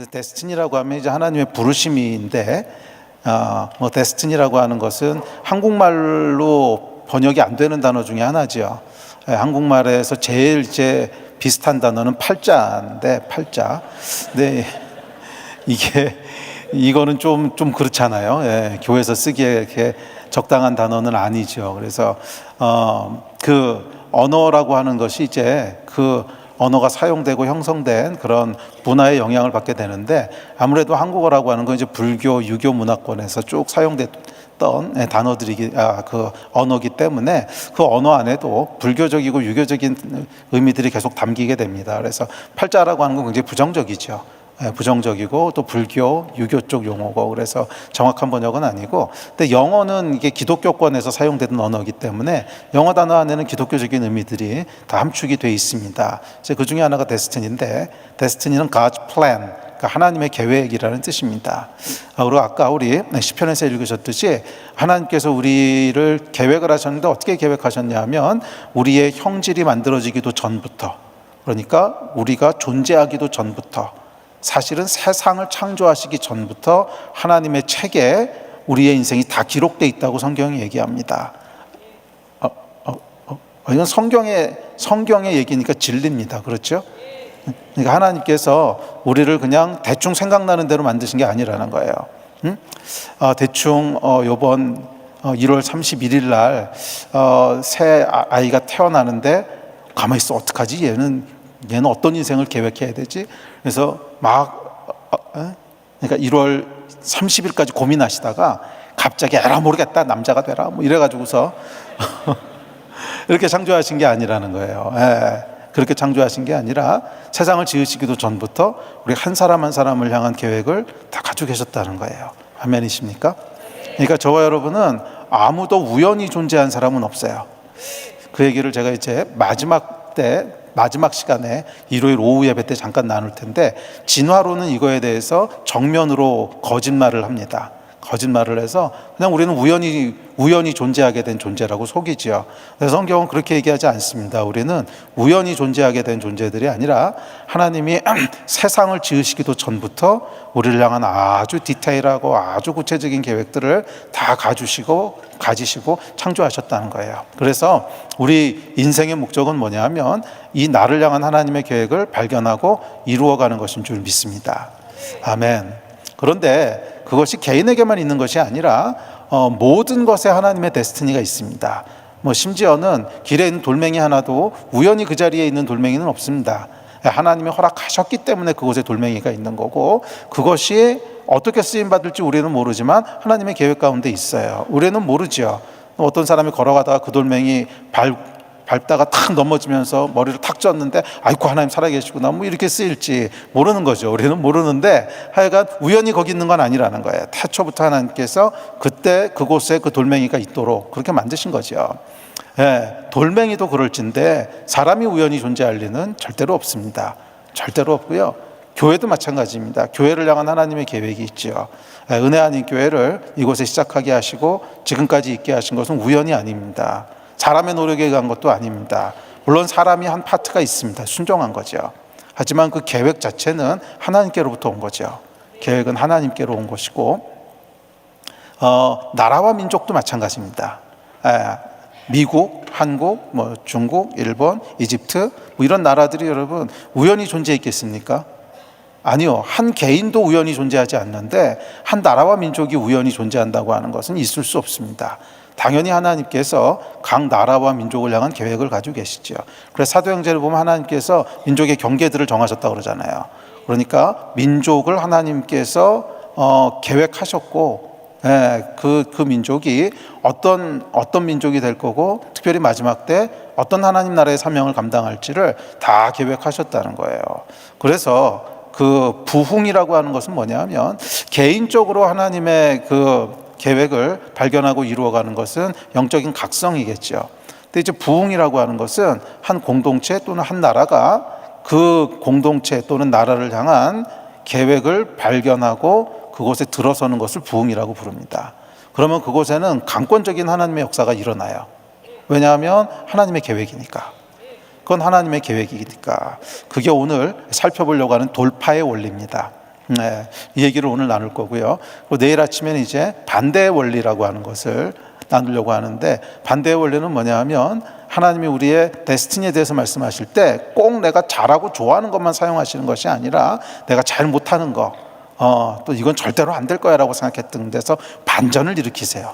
그래서 데스티니라고 하면 이제 하나님의 부르심인데, 데스티니라고 하는 것은 한국말로 번역이 안 되는 단어 중에 하나죠. 한국말에서 제일 이제 비슷한 단어는 팔자인데, 팔자. 네, 이거는 좀 그렇잖아요. 교회에서 쓰기에 이렇게 적당한 단어는 아니죠. 그래서 그 언어라고 하는 것이 이제 그 언어가 사용되고 형성된 그런 문화의 영향을 받게 되는데, 아무래도 한국어라고 하는 건 이제 불교, 유교 문화권에서 쭉 사용됐던 단어들이 그 언어기 때문에 그 언어 안에도 불교적이고 유교적인 의미들이 계속 담기게 됩니다. 그래서 팔자라고 하는 건 굉장히 부정적이죠. 부정적이고 또 불교, 유교 쪽 용어고, 그래서 정확한 번역은 아니고, 근데 영어는 이게 기독교권에서 사용되는 언어이기 때문에 영어 단어 안에는 기독교적인 의미들이 다 함축이 되어 있습니다. 그 중에 하나가 데스티니인데, 데스티니는 God's plan, 그러니까 하나님의 계획이라는 뜻입니다. 그리고 아까 우리 시편에서 읽으셨듯이 하나님께서 우리를 계획을 하셨는데 어떻게 계획하셨냐 하면 우리의 형질이 만들어지기도 전부터, 그러니까 우리가 존재하기도 전부터, 사실은 세상을 창조하시기 전부터 하나님의 책에 우리의 인생이 다 기록되어 있다고 성경이 얘기합니다. 이건 성경의 얘기니까 진리입니다. 그렇죠? 그러니까 하나님께서 우리를 그냥 대충 생각나는 대로 만드신 게 아니라는 거예요. 대충 이번 1월 31일 날 새 아이가 태어나는데 가만히 있어, 어떡하지? 얘는 어떤 인생을 계획해야 되지? 그래서 그러니까 1월 30일까지 고민하시다가 갑자기 에라 모르겠다, 남자가 되라, 뭐 이래가지고서 이렇게 창조하신 게 아니라는 거예요. 그렇게 창조하신 게 아니라 세상을 지으시기도 전부터 우리 한 사람 한 사람을 향한 계획을 다 가지고 계셨다는 거예요. 아멘이십니까? 그러니까 저와 여러분은 아무도 우연히 존재한 사람은 없어요. 그 얘기를 제가 이제 마지막 시간에 일요일 오후 예배 때 잠깐 나눌 텐데, 진화론은 이거에 대해서 정면으로 거짓말을 합니다. 거짓말을 해서 그냥 우리는 우연히 존재하게 된 존재라고 속이지요. 그래서 성경은 그렇게 얘기하지 않습니다. 우리는 우연히 존재하게 된 존재들이 아니라 하나님이 세상을 지으시기도 전부터 우리를 향한 아주 디테일하고 아주 구체적인 계획들을 다 가지시고 창조하셨다는 거예요. 그래서 우리 인생의 목적은 뭐냐 하면 이 나를 향한 하나님의 계획을 발견하고 이루어가는 것인 줄 믿습니다. 아멘. 그런데 그것이 개인에게만 있는 것이 아니라 모든 것에 하나님의 데스티니가 있습니다. 심지어는 길에 있는 돌멩이 하나도 우연히 그 자리에 있는 돌멩이는 없습니다. 하나님이 허락하셨기 때문에 그곳에 돌멩이가 있는 거고, 그것이 어떻게 쓰임받을지 우리는 모르지만 하나님의 계획 가운데 있어요. 우리는 모르죠. 어떤 사람이 걸어가다가 그 돌멩이 밟다가 탁 넘어지면서 머리를 탁 쪘는데 아이고 하나님 살아계시구나, 뭐 이렇게 쓰일지 모르는 거죠. 우리는 모르는데 하여간 우연히 거기 있는 건 아니라는 거예요. 태초부터 하나님께서 그때 그곳에 그 돌멩이가 있도록 그렇게 만드신 거죠. 돌멩이도 그럴진데 사람이 우연히 존재할 리는 절대로 없습니다. 절대로 없고요. 교회도 마찬가지입니다. 교회를 향한 하나님의 계획이 있죠. 은혜 아닌 교회를 이곳에 시작하게 하시고 지금까지 있게 하신 것은 우연이 아닙니다. 사람의 노력에 의한 것도 아닙니다. 물론 사람이 한 파트가 있습니다. 순종한 거죠. 하지만 그 계획 자체는 하나님께로부터 온 거죠. 계획은 하나님께로 온 것이고, 나라와 민족도 마찬가지입니다. 미국, 한국, 중국, 일본, 이집트 이런 나라들이 여러분 우연히 존재했겠습니까? 아니요. 한 개인도 우연히 존재하지 않는데 한 나라와 민족이 우연히 존재한다고 하는 것은 있을 수 없습니다. 당연히 하나님께서 각 나라와 민족을 향한 계획을 가지고 계시죠. 그래서 사도행전을 보면 하나님께서 민족의 경계들을 정하셨다고 그러잖아요. 그러니까 민족을 하나님께서 계획하셨고, 그 민족이 어떤 민족이 될 거고, 특별히 마지막 때 어떤 하나님 나라의 사명을 감당할지를 다 계획하셨다는 거예요. 그래서 그 부흥이라고 하는 것은 뭐냐면 개인적으로 하나님의 그 계획을 발견하고 이루어가는 것은 영적인 각성이겠죠. 근데 이제 부흥이라고 하는 것은 한 공동체 또는 한 나라가 그 공동체 또는 나라를 향한 계획을 발견하고 그곳에 들어서는 것을 부흥이라고 부릅니다. 그러면 그곳에는 강권적인 하나님의 역사가 일어나요. 왜냐하면 하나님의 계획이니까. 그건 하나님의 계획이니까. 그게 오늘 살펴보려고 하는 돌파의 원리입니다. 네, 이 얘기를 오늘 나눌 거고요. 그리고 내일 아침에는 이제 반대의 원리라고 하는 것을 나누려고 하는데, 반대의 원리는 뭐냐 하면 하나님이 우리의 데스티니에 대해서 말씀하실 때 꼭 내가 잘하고 좋아하는 것만 사용하시는 것이 아니라 내가 잘 못하는 거, 또 이건 절대로 안 될 거야 라고 생각했던 데서 반전을 일으키세요.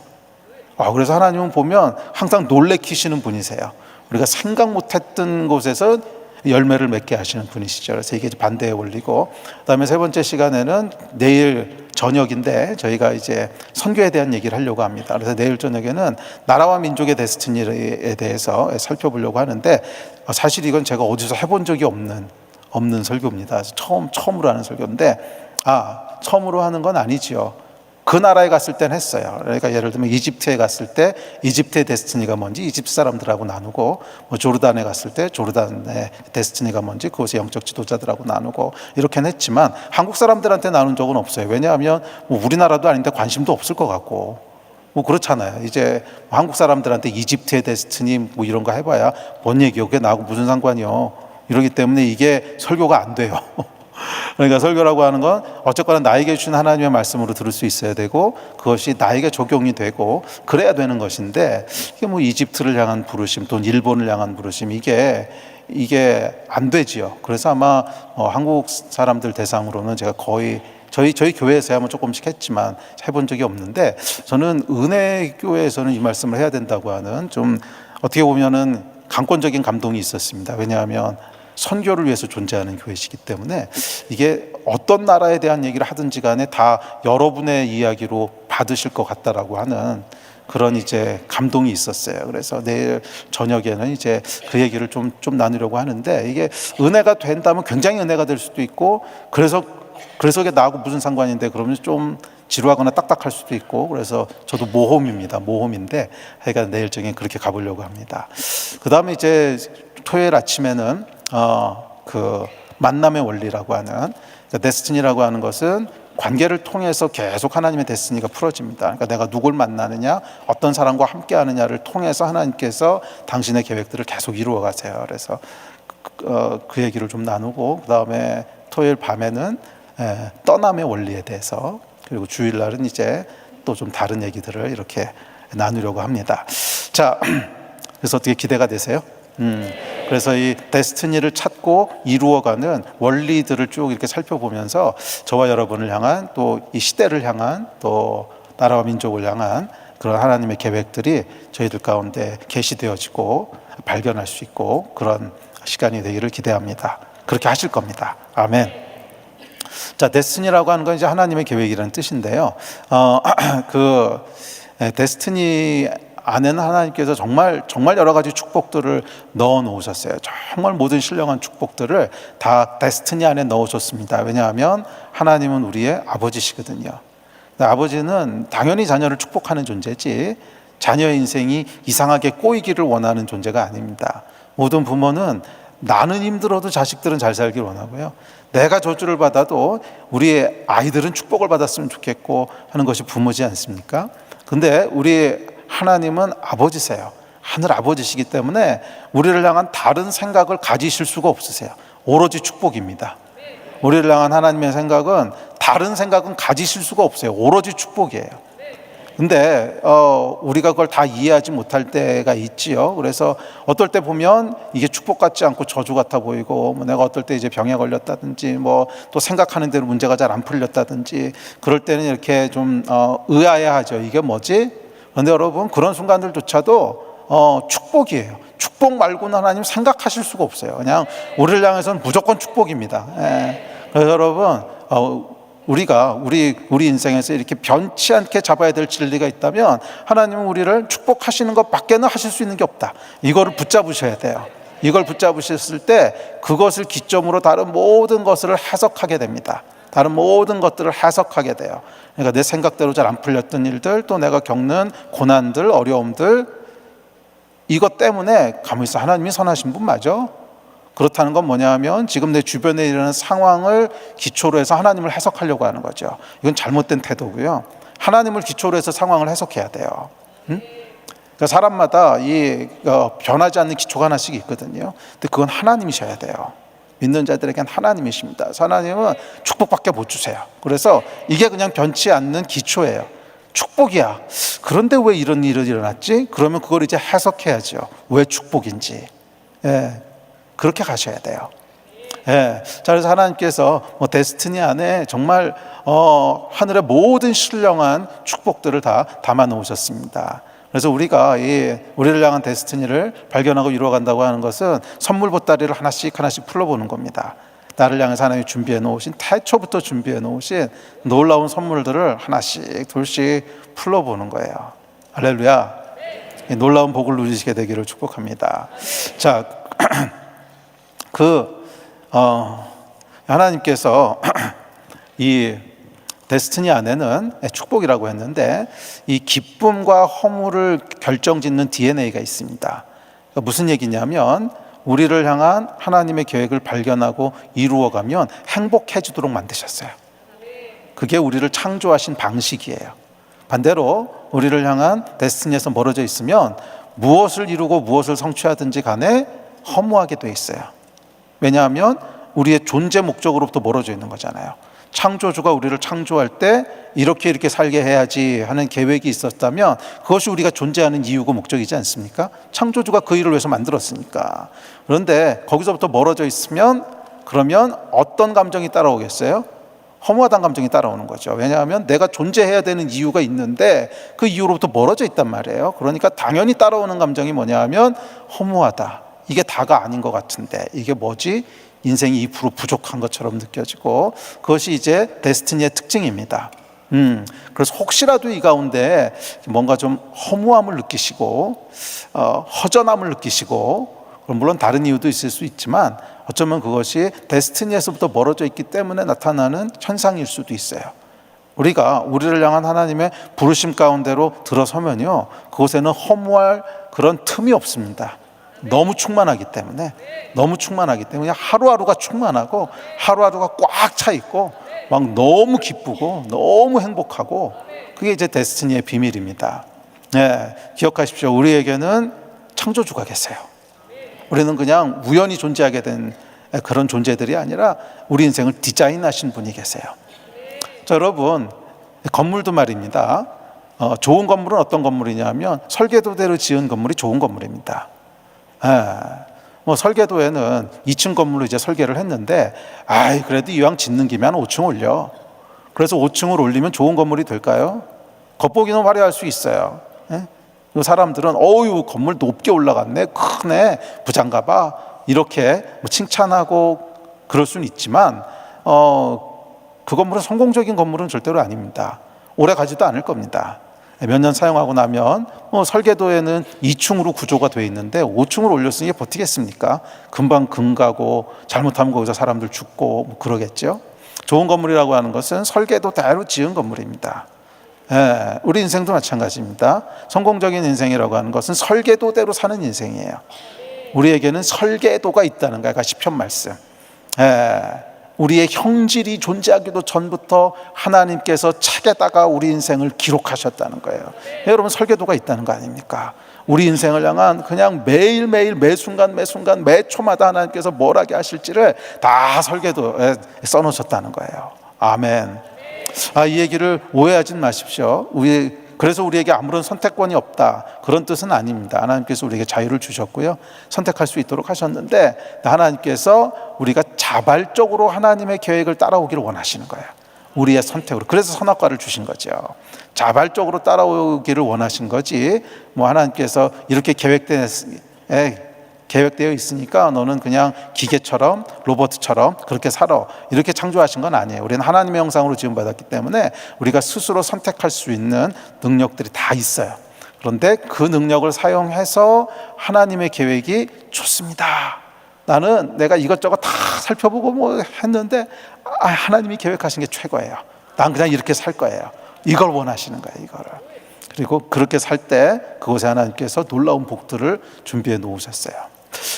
그래서 하나님은 보면 항상 놀래키시는 분이세요. 우리가 생각 못했던 곳에서 열매를 맺게 하시는 분이시죠. 그래서 이게 반대의 원리고, 그다음에 세 번째 시간에는 내일 저녁인데 저희가 이제 선교에 대한 얘기를 하려고 합니다. 그래서 내일 저녁에는 나라와 민족의 데스티니에 대해서 살펴보려고 하는데, 사실 이건 제가 어디서 해본 적이 없는 설교입니다. 처음으로 하는 설교인데, 처음으로 하는 건 아니지요. 그 나라에 갔을 때는 했어요. 그러니까 예를 들면 이집트에 갔을 때 이집트의 데스티니가 뭔지 이집트 사람들하고 나누고, 조르단에 갔을 때 조르단의 데스티니가 뭔지 그곳의 영적 지도자들하고 나누고, 이렇게는 했지만 한국 사람들한테 나눈 적은 없어요. 왜냐하면 우리나라도 아닌데 관심도 없을 것 같고 그렇잖아요. 이제 한국 사람들한테 이집트의 데스티니 이런 거 해봐야 뭔 얘기요? 그게 나하고 무슨 상관이요? 이러기 때문에 이게 설교가 안 돼요. 그러니까 설교라고 하는 건 어쨌거나 나에게 주신 하나님의 말씀으로 들을 수 있어야 되고, 그것이 나에게 적용이 되고 그래야 되는 것인데, 이게 이집트를 향한 부르심 또는 일본을 향한 부르심, 이게 안 되지요. 그래서 아마 한국 사람들 대상으로는 제가 거의 저희 교회에서야 조금씩 했지만 해본 적이 없는데, 저는 은혜교회에서는 이 말씀을 해야 된다고 하는, 좀 어떻게 보면은 강권적인 감동이 있었습니다. 왜냐하면 선교를 위해서 존재하는 교회이기 때문에 이게 어떤 나라에 대한 얘기를 하든지 간에 다 여러분의 이야기로 받으실 것 같다라고 하는 그런 이제 감동이 있었어요. 그래서 내일 저녁에는 이제 그 얘기를 좀 나누려고 하는데, 이게 은혜가 된다면 굉장히 은혜가 될 수도 있고, 그래서 이게 나하고 무슨 상관인데 그러면 좀 지루하거나 딱딱할 수도 있고, 그래서 저도 모험인데 하여간 내일 저녁에 그렇게 가보려고 합니다. 그 다음에 이제 토요일 아침에는 그 만남의 원리라고 하는, 그러니까 데스티니라고 하는 것은 관계를 통해서 계속 하나님의 데스티니가 풀어집니다. 그러니까 내가 누굴 만나느냐, 어떤 사람과 함께 하느냐를 통해서 하나님께서 당신의 계획들을 계속 이루어 가세요. 그래서 그 얘기를 좀 나누고, 그 다음에 토요일 밤에는 떠남의 원리에 대해서, 그리고 주일날은 이제 또 좀 다른 얘기들을 이렇게 나누려고 합니다. 자, 그래서 어떻게 기대가 되세요? 그래서 이 데스티니를 찾고 이루어가는 원리들을 쭉 이렇게 살펴보면서 저와 여러분을 향한, 또 이 시대를 향한, 또 나라와 민족을 향한 그런 하나님의 계획들이 저희들 가운데 계시되어지고 발견할 수 있고, 그런 시간이 되기를 기대합니다. 그렇게 하실 겁니다. 아멘. 자, 데스티니라고 하는 건 이제 하나님의 계획이라는 뜻인데요. 그 데스티니 안에는 하나님께서 정말 여러 가지 축복들을 넣어 놓으셨어요. 정말 모든 신령한 축복들을 다 데스티니 안에 넣으셨습니다. 왜냐하면 하나님은 우리의 아버지시거든요. 아버지는 당연히 자녀를 축복하는 존재지, 자녀의 인생이 이상하게 꼬이기를 원하는 존재가 아닙니다. 모든 부모는 나는 힘들어도 자식들은 잘 살길 원하고요, 내가 저주를 받아도 우리의 아이들은 축복을 받았으면 좋겠고 하는 것이 부모지 않습니까? 근데 우리 하나님은 아버지세요. 하늘 아버지시기 때문에 우리를 향한 다른 생각을 가지실 수가 없으세요. 오로지 축복입니다. 우리를 향한 하나님의 생각은, 다른 생각은 가지실 수가 없어요. 오로지 축복이에요. 근데 우리가 그걸 다 이해하지 못할 때가 있지요. 그래서 어떨 때 보면 이게 축복 같지 않고 저주 같아 보이고, 내가 어떨 때 이제 병에 걸렸다든지, 또 생각하는 대로 문제가 잘 안 풀렸다든지, 그럴 때는 이렇게 좀 의아해하죠. 이게 뭐지? 그런데 여러분, 그런 순간들조차도 축복이에요. 축복 말고는 하나님 생각하실 수가 없어요. 그냥 우리를 향해서는 무조건 축복입니다. 그래서 여러분, 우리가 우리 인생에서 이렇게 변치 않게 잡아야 될 진리가 있다면, 하나님은 우리를 축복하시는 것밖에는 하실 수 있는 게 없다. 이거를 붙잡으셔야 돼요. 이걸 붙잡으셨을 때 그것을 기점으로 다른 모든 것을 해석하게 됩니다. 다른 모든 것들을 해석하게 돼요. 그러니까 내 생각대로 잘 안 풀렸던 일들, 또 내가 겪는 고난들, 어려움들, 이것 때문에 가만히 있어, 하나님이 선하신 분 맞아? 그렇다는 건 뭐냐 하면 지금 내 주변에 일어나는 상황을 기초로 해서 하나님을 해석하려고 하는 거죠. 이건 잘못된 태도고요. 하나님을 기초로 해서 상황을 해석해야 돼요. 그러니까 사람마다 이 변하지 않는 기초가 하나씩 있거든요. 근데 그건 하나님이셔야 돼요. 믿는 자들에겐 하나님이십니다. 하나님은 축복밖에 못 주세요. 그래서 이게 그냥 변치 않는 기초예요. 축복이야. 그런데 왜 이런 일이 일어났지? 그러면 그걸 이제 해석해야죠. 왜 축복인지. 예, 그렇게 가셔야 돼요. 예, 자, 그래서 하나님께서 데스티니 안에 정말 하늘의 모든 신령한 축복들을 다 담아 놓으셨습니다. 그래서 우리가 우리를 향한 데스티니를 발견하고 이루어간다고 하는 것은 선물 보따리를 하나씩 풀어보는 겁니다. 나를 향해서 하나님이 준비해 놓으신, 태초부터 준비해 놓으신 놀라운 선물들을 하나씩 둘씩 풀어보는 거예요. 할렐루야. 놀라운 복을 누리시게 되기를 축복합니다. 자, 하나님께서 이 데스티니 안에는 축복이라고 했는데 이 기쁨과 허물을 결정짓는 DNA가 있습니다. 그러니까 무슨 얘기냐면 우리를 향한 하나님의 계획을 발견하고 이루어가면 행복해지도록 만드셨어요. 그게 우리를 창조하신 방식이에요. 반대로 우리를 향한 데스티니에서 멀어져 있으면 무엇을 이루고 무엇을 성취하든지 간에 허무하게 돼 있어요. 왜냐하면 우리의 존재 목적으로부터 멀어져 있는 거잖아요. 창조주가 우리를 창조할 때 이렇게 살게 해야지 하는 계획이 있었다면 그것이 우리가 존재하는 이유고 목적이지 않습니까? 창조주가 그 일을 위해서 만들었으니까. 그런데 거기서부터 멀어져 있으면 그러면 어떤 감정이 따라오겠어요? 허무하다는 감정이 따라오는 거죠. 왜냐하면 내가 존재해야 되는 이유가 있는데 그 이유로부터 멀어져 있단 말이에요. 그러니까 당연히 따라오는 감정이 뭐냐 하면 허무하다. 이게 다가 아닌 것 같은데 이게 뭐지? 인생이 2% 부족한 것처럼 느껴지고 그것이 이제 데스티니의 특징입니다. 그래서 혹시라도 이 가운데 뭔가 좀 허무함을 느끼시고 허전함을 느끼시고 물론 다른 이유도 있을 수 있지만 어쩌면 그것이 데스티니에서부터 멀어져 있기 때문에 나타나는 현상일 수도 있어요. 우리가 우리를 향한 하나님의 부르심 가운데로 들어서면요 그곳에는 허무할 그런 틈이 없습니다. 너무 충만하기 때문에 하루하루가 충만하고 하루하루가 꽉 차 있고 막 너무 기쁘고 너무 행복하고 그게 이제 데스티니의 비밀입니다. 네, 기억하십시오. 우리에게는 창조주가 계세요. 우리는 그냥 우연히 존재하게 된 그런 존재들이 아니라 우리 인생을 디자인하신 분이 계세요. 자, 여러분 건물도 말입니다. 좋은 건물은 어떤 건물이냐면 설계도대로 지은 건물이 좋은 건물입니다. 설계도에는 2층 건물로 이제 설계를 했는데, 그래도 이왕 짓는 김에 한 5층 올려. 그래서 5층을 올리면 좋은 건물이 될까요? 겉보기는 화려할 수 있어요. 사람들은 건물 높게 올라갔네, 크네, 부장가봐 이렇게 칭찬하고 그럴 수는 있지만, 그 건물은 성공적인 건물은 절대로 아닙니다. 오래 가지도 않을 겁니다. 몇 년 사용하고 나면 설계도에는 2층으로 구조가 되어 있는데 5층으로 올렸으니 버티겠습니까? 금방 금가고 잘못하면 거기서 사람들 죽고 그러겠죠. 좋은 건물이라고 하는 것은 설계도대로 지은 건물입니다. 우리 인생도 마찬가지입니다. 성공적인 인생이라고 하는 것은 설계도대로 사는 인생이에요. 우리에게는 설계도가 있다는 거예요. 시편 말씀. 우리의 형질이 존재하기도 전부터 하나님께서 책에다가 우리 인생을 기록하셨다는 거예요. 여러분 설계도가 있다는 거 아닙니까? 우리 인생을 향한 그냥 매일매일 매순간 매초마다 하나님께서 뭘 하게 하실지를 다 설계도에 써놓으셨다는 거예요. 아멘. 이 얘기를 오해하진 마십시오. 그래서 우리에게 아무런 선택권이 없다 그런 뜻은 아닙니다. 하나님께서 우리에게 자유를 주셨고요 선택할 수 있도록 하셨는데 하나님께서 우리가 자발적으로 하나님의 계획을 따라오기를 원하시는 거예요. 우리의 선택으로. 그래서 선악과를 주신 거죠. 자발적으로 따라오기를 원하신 거지 하나님께서 이렇게 계획되어 있으니까 너는 그냥 기계처럼 로봇처럼 그렇게 살아 이렇게 창조하신 건 아니에요. 우리는 하나님의 형상으로 지음받았기 때문에 우리가 스스로 선택할 수 있는 능력들이 다 있어요. 그런데 그 능력을 사용해서 하나님의 계획이 좋습니다. 나는 내가 이것저것 다 살펴보고 했는데 하나님이 계획하신 게 최고예요. 난 그냥 이렇게 살 거예요. 이걸 원하시는 거예요. 이거를. 그리고 그렇게 살 때 그곳에 하나님께서 놀라운 복들을 준비해 놓으셨어요.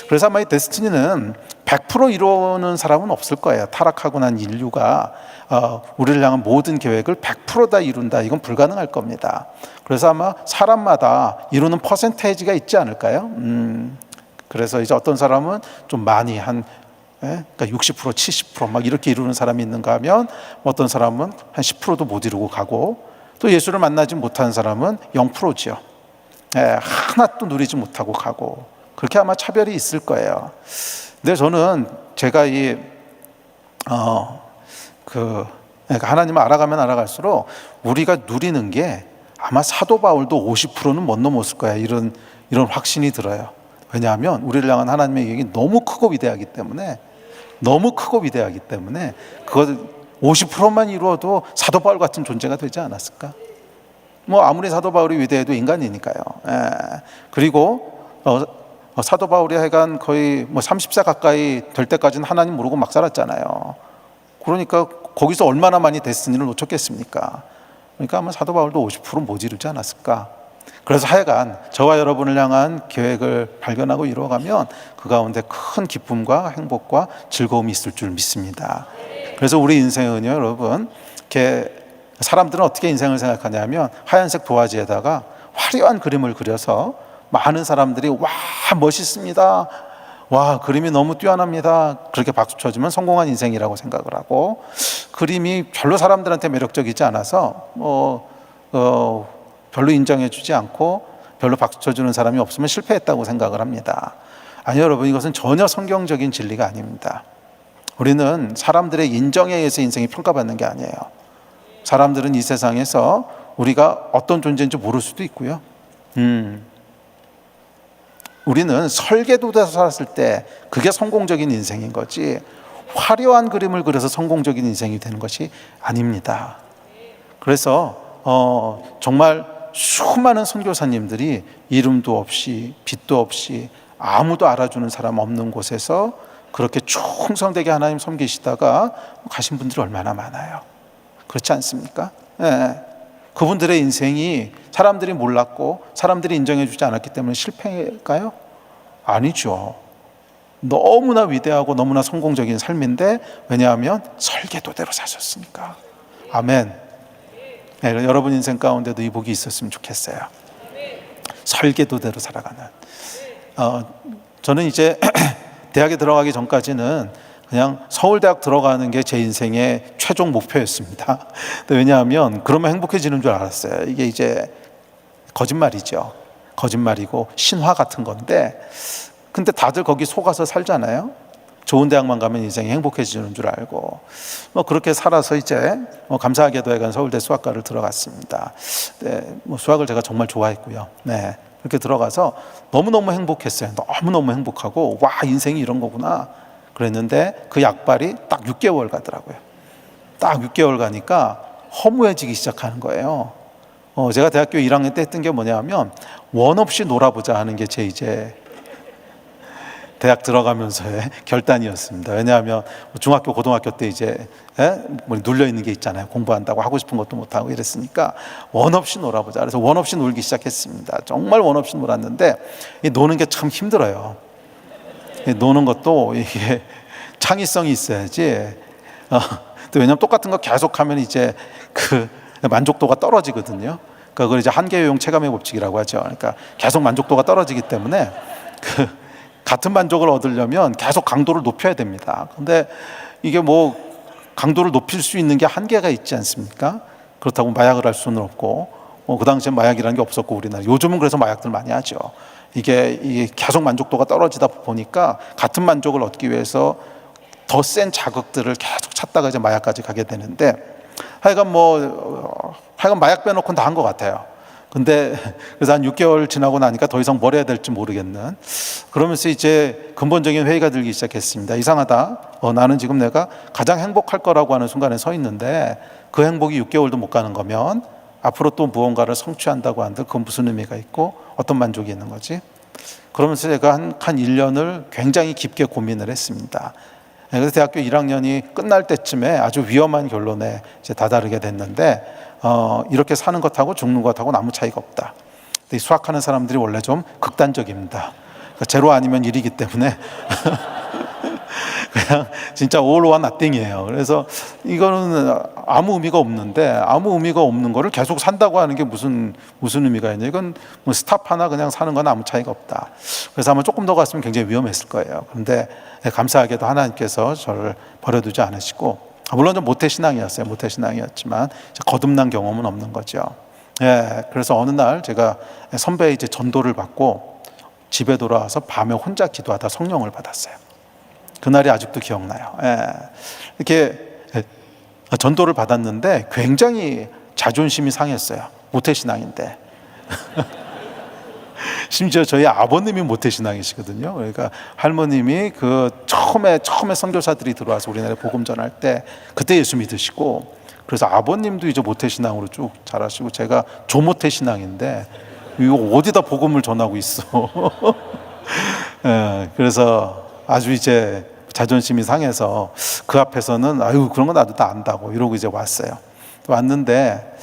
그래서 아마 이 데스티니는 100% 이루는 사람은 없을 거예요. 타락하고 난 인류가 우리를 향한 모든 계획을 100% 이룬다. 이건 불가능할 겁니다. 그래서 아마 사람마다 이루는 퍼센테이지가 있지 않을까요? 그래서 이제 어떤 사람은 좀 많이 한 예? 그러니까 60%, 70%막 이렇게 이루는 사람이 있는가 하면 어떤 사람은 한 10%도 못 이루고 가고 또 예수를 만나지 못한 사람은 0%지요. 예, 하나도 누리지 못하고 가고 그렇게 아마 차별이 있을 거예요. 근데 저는 제가 그러니까 하나님을 알아가면 알아갈수록 우리가 누리는 게 아마 사도 바울도 50%는 못 넘었을 거야. 이런 확신이 들어요. 왜냐하면 우리를 향한 하나님의 계획이 너무 크고 위대하기 때문에 그것 50%만 이루어도 사도 바울 같은 존재가 되지 않았을까? 뭐 아무리 사도 바울이 위대해도 인간이니까요. 예. 그리고 사도 바울이 하여간 거의 뭐 30세 가까이 될 때까지는 하나님 모르고 막 살았잖아요. 그러니까 거기서 얼마나 많이 데스티니를 놓쳤겠습니까? 그러니까 아마 사도 바울도 50% 모지르지 않았을까? 그래서 하여간 저와 여러분을 향한 계획을 발견하고 이루어가면 그 가운데 큰 기쁨과 행복과 즐거움이 있을 줄 믿습니다. 그래서 우리 인생은요, 여러분, 이렇게 사람들은 어떻게 인생을 생각하냐면 하얀색 도화지에다가 화려한 그림을 그려서 많은 사람들이 와 멋있습니다, 와 그림이 너무 뛰어납니다, 그렇게 박수 쳐주면 성공한 인생이라고 생각을 하고, 그림이 별로 사람들한테 매력적이지 않아서 별로 인정해주지 않고 별로 박수 쳐주는 사람이 없으면 실패했다고 생각을 합니다. 아니요, 여러분, 이것은 전혀 성경적인 진리가 아닙니다. 우리는 사람들의 인정에 의해서 인생이 평가받는 게 아니에요. 사람들은 이 세상에서 우리가 어떤 존재인지 모를 수도 있고요. 우리는 설계도에서 살았을 때 그게 성공적인 인생인 거지, 화려한 그림을 그려서 성공적인 인생이 되는 것이 아닙니다. 그래서 정말 수많은 선교사님들이 이름도 없이 빛도 없이 아무도 알아주는 사람 없는 곳에서 그렇게 충성되게 하나님 섬기시다가 가신 분들이 얼마나 많아요. 그렇지 않습니까? 네. 그분들의 인생이 사람들이 몰랐고 사람들이 인정해주지 않았기 때문에 실패일까요? 아니죠. 너무나 위대하고 너무나 성공적인 삶인데, 왜냐하면 설계도대로 사셨으니까. 아멘. 네, 여러분 인생 가운데도 이 복이 있었으면 좋겠어요. 설계도대로 살아가는. 저는 이제 대학에 들어가기 전까지는 그냥 서울대학 들어가는 게 제 인생의 최종 목표였습니다. 왜냐하면 그러면 행복해지는 줄 알았어요. 이게 이제 거짓말이죠. 거짓말이고 신화 같은 건데, 근데 다들 거기 속아서 살잖아요. 좋은 대학만 가면 인생이 행복해지는 줄 알고 그렇게 살아서 이제 감사하게도 해간 서울대 수학과를 들어갔습니다. 네, 수학을 제가 정말 좋아했고요. 네, 그렇게 들어가서 너무너무 행복했어요. 너무너무 행복하고 와 인생이 이런 거구나 그랬는데, 그 약발이 딱 6개월 가더라고요. 딱 6개월 가니까 허무해지기 시작하는 거예요. 제가 대학교 1학년 때 했던 게 뭐냐면 원 없이 놀아보자 하는 게 제 이제 대학 들어가면서의 결단이었습니다. 왜냐하면 중학교, 고등학교 때 이제 눌려 있는 게 있잖아요. 공부한다고 하고 싶은 것도 못 하고 이랬으니까 원 없이 놀아보자. 그래서 원 없이 놀기 시작했습니다. 정말 원 없이 놀았는데 이 노는 게 참 힘들어요. 노는 것도 이게 창의성이 있어야지. 또 왜냐하면 똑같은 거 계속하면 이제 그 만족도가 떨어지거든요. 그걸 이제 한계요용 체감의 법칙이라고 하죠. 그러니까 계속 만족도가 떨어지기 때문에 같은 만족을 얻으려면 계속 강도를 높여야 됩니다. 근데 이게 뭐 강도를 높일 수 있는 게 한계가 있지 않습니까? 그렇다고 마약을 할 수는 없고, 그 당시엔 마약이라는 게 없었고 우리나라. 요즘은 그래서 마약들 많이 하죠. 이게 계속 만족도가 떨어지다 보니까 같은 만족을 얻기 위해서 더 센 자극들을 계속 찾다가 이제 마약까지 가게 되는데, 하여간 마약 빼놓고는 다 한 것 같아요. 근데 그래서 한 6개월 지나고 나니까 더 이상 뭘 해야 될지 모르겠는, 그러면서 이제 근본적인 회의가 들기 시작했습니다. 이상하다. 나는 지금 내가 가장 행복할 거라고 하는 순간에 서 있는데 그 행복이 6개월도 못 가는 거면 앞으로 또 무언가를 성취한다고 하는데 그건 무슨 의미가 있고 어떤 만족이 있는 거지? 그러면서 제가 한 1년을 굉장히 깊게 고민을 했습니다. 그래서 대학교 1학년이 끝날 때쯤에 아주 위험한 결론에 이제 다다르게 됐는데, 이렇게 사는 것하고 죽는 것하고 아무 차이가 없다. 근데 수학하는 사람들이 원래 좀 극단적입니다. 그러니까 제로 아니면 1이기 때문에 그냥 진짜 all or nothing이에요. 그래서 이거는 아무 의미가 없는데, 아무 의미가 없는 거를 계속 산다고 하는 게 무슨 의미가 있냐. 이건 뭐 스탑 하나 그냥 사는 건 아무 차이가 없다. 그래서 아마 조금 더 갔으면 굉장히 위험했을 거예요. 그런데 감사하게도 하나님께서 저를 버려두지 않으시고, 물론 좀 모태신앙이었어요. 모태신앙이었지만 거듭난 경험은 없는 거죠. 예, 그래서 어느 날 제가 선배의 이제 전도를 받고 집에 돌아와서 밤에 혼자 기도하다 성령을 받았어요. 그날이 아직도 기억나요. 예, 이렇게 전도를 받았는데 굉장히 자존심이 상했어요. 모태신앙인데. 심지어 저희 아버님이 모태신앙이시거든요. 그러니까 할머님이 그 처음에 선교사들이 들어와서 우리나라에 복음 전할 때 그때 예수 믿으시고, 그래서 아버님도 이제 모태신앙으로 쭉 자라시고, 제가 조모태신앙인데 이거 어디다 복음을 전하고 있어. 예, 그래서 아주 이제 자존심이 상해서 그 앞에서는 아유 그런 거 나도 다 안다고 이러고 이제 왔어요. 왔는데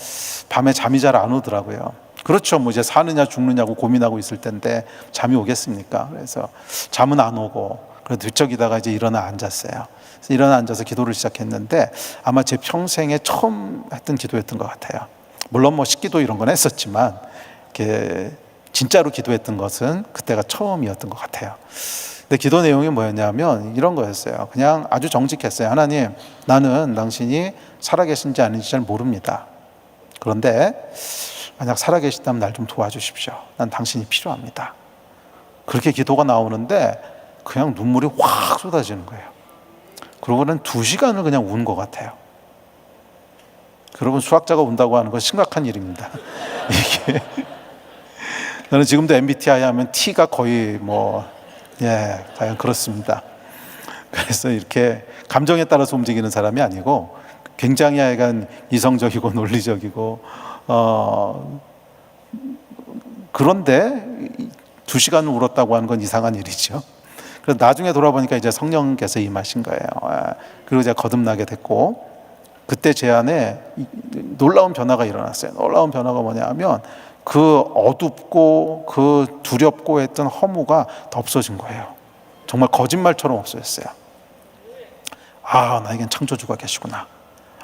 밤에 잠이 잘 안 오더라고요. 그렇죠. 뭐 이제 사느냐 죽느냐고 고민하고 있을 텐데 잠이 오겠습니까? 그래서 잠은 안 오고, 그래도 뒤척이다가 이제 일어나 앉았어요. 그래서 일어나 앉아서 기도를 시작했는데 아마 제 평생에 처음 했던 기도였던 것 같아요. 물론 뭐 식기도 이런 건 했었지만 이렇게 진짜로 기도했던 것은 그때가 처음이었던 것 같아요. 근데 기도 내용이 뭐였냐면 이런 거였어요. 그냥 아주 정직했어요. 하나님, 나는 당신이 살아계신지 아닌지 잘 모릅니다. 그런데 만약 살아계시다면 날 좀 도와주십시오. 난 당신이 필요합니다. 그렇게 기도가 나오는데 그냥 눈물이 확 쏟아지는 거예요. 그러고는 2시간을 그냥 운 것 같아요. 여러분, 수학자가 운다고 하는 건 심각한 일입니다. 이게 저는 지금도 MBTI 하면 T가 거의 과연 그렇습니다. 그래서 이렇게 감정에 따라서 움직이는 사람이 아니고 굉장히 약간 이성적이고 논리적이고, 그런데 2시간을 울었다고 하는 건 이상한 일이죠. 그래서 나중에 돌아보니까 이제 성령께서 임하신 거예요. 그리고 제가 거듭나게 됐고, 그때 제 안에 놀라운 변화가 일어났어요. 놀라운 변화가 뭐냐면 그 어둡고 그 두렵고 했던 허무가 다 없어진 거예요. 정말 거짓말처럼 없어졌어요. 아, 나에겐 창조주가 계시구나.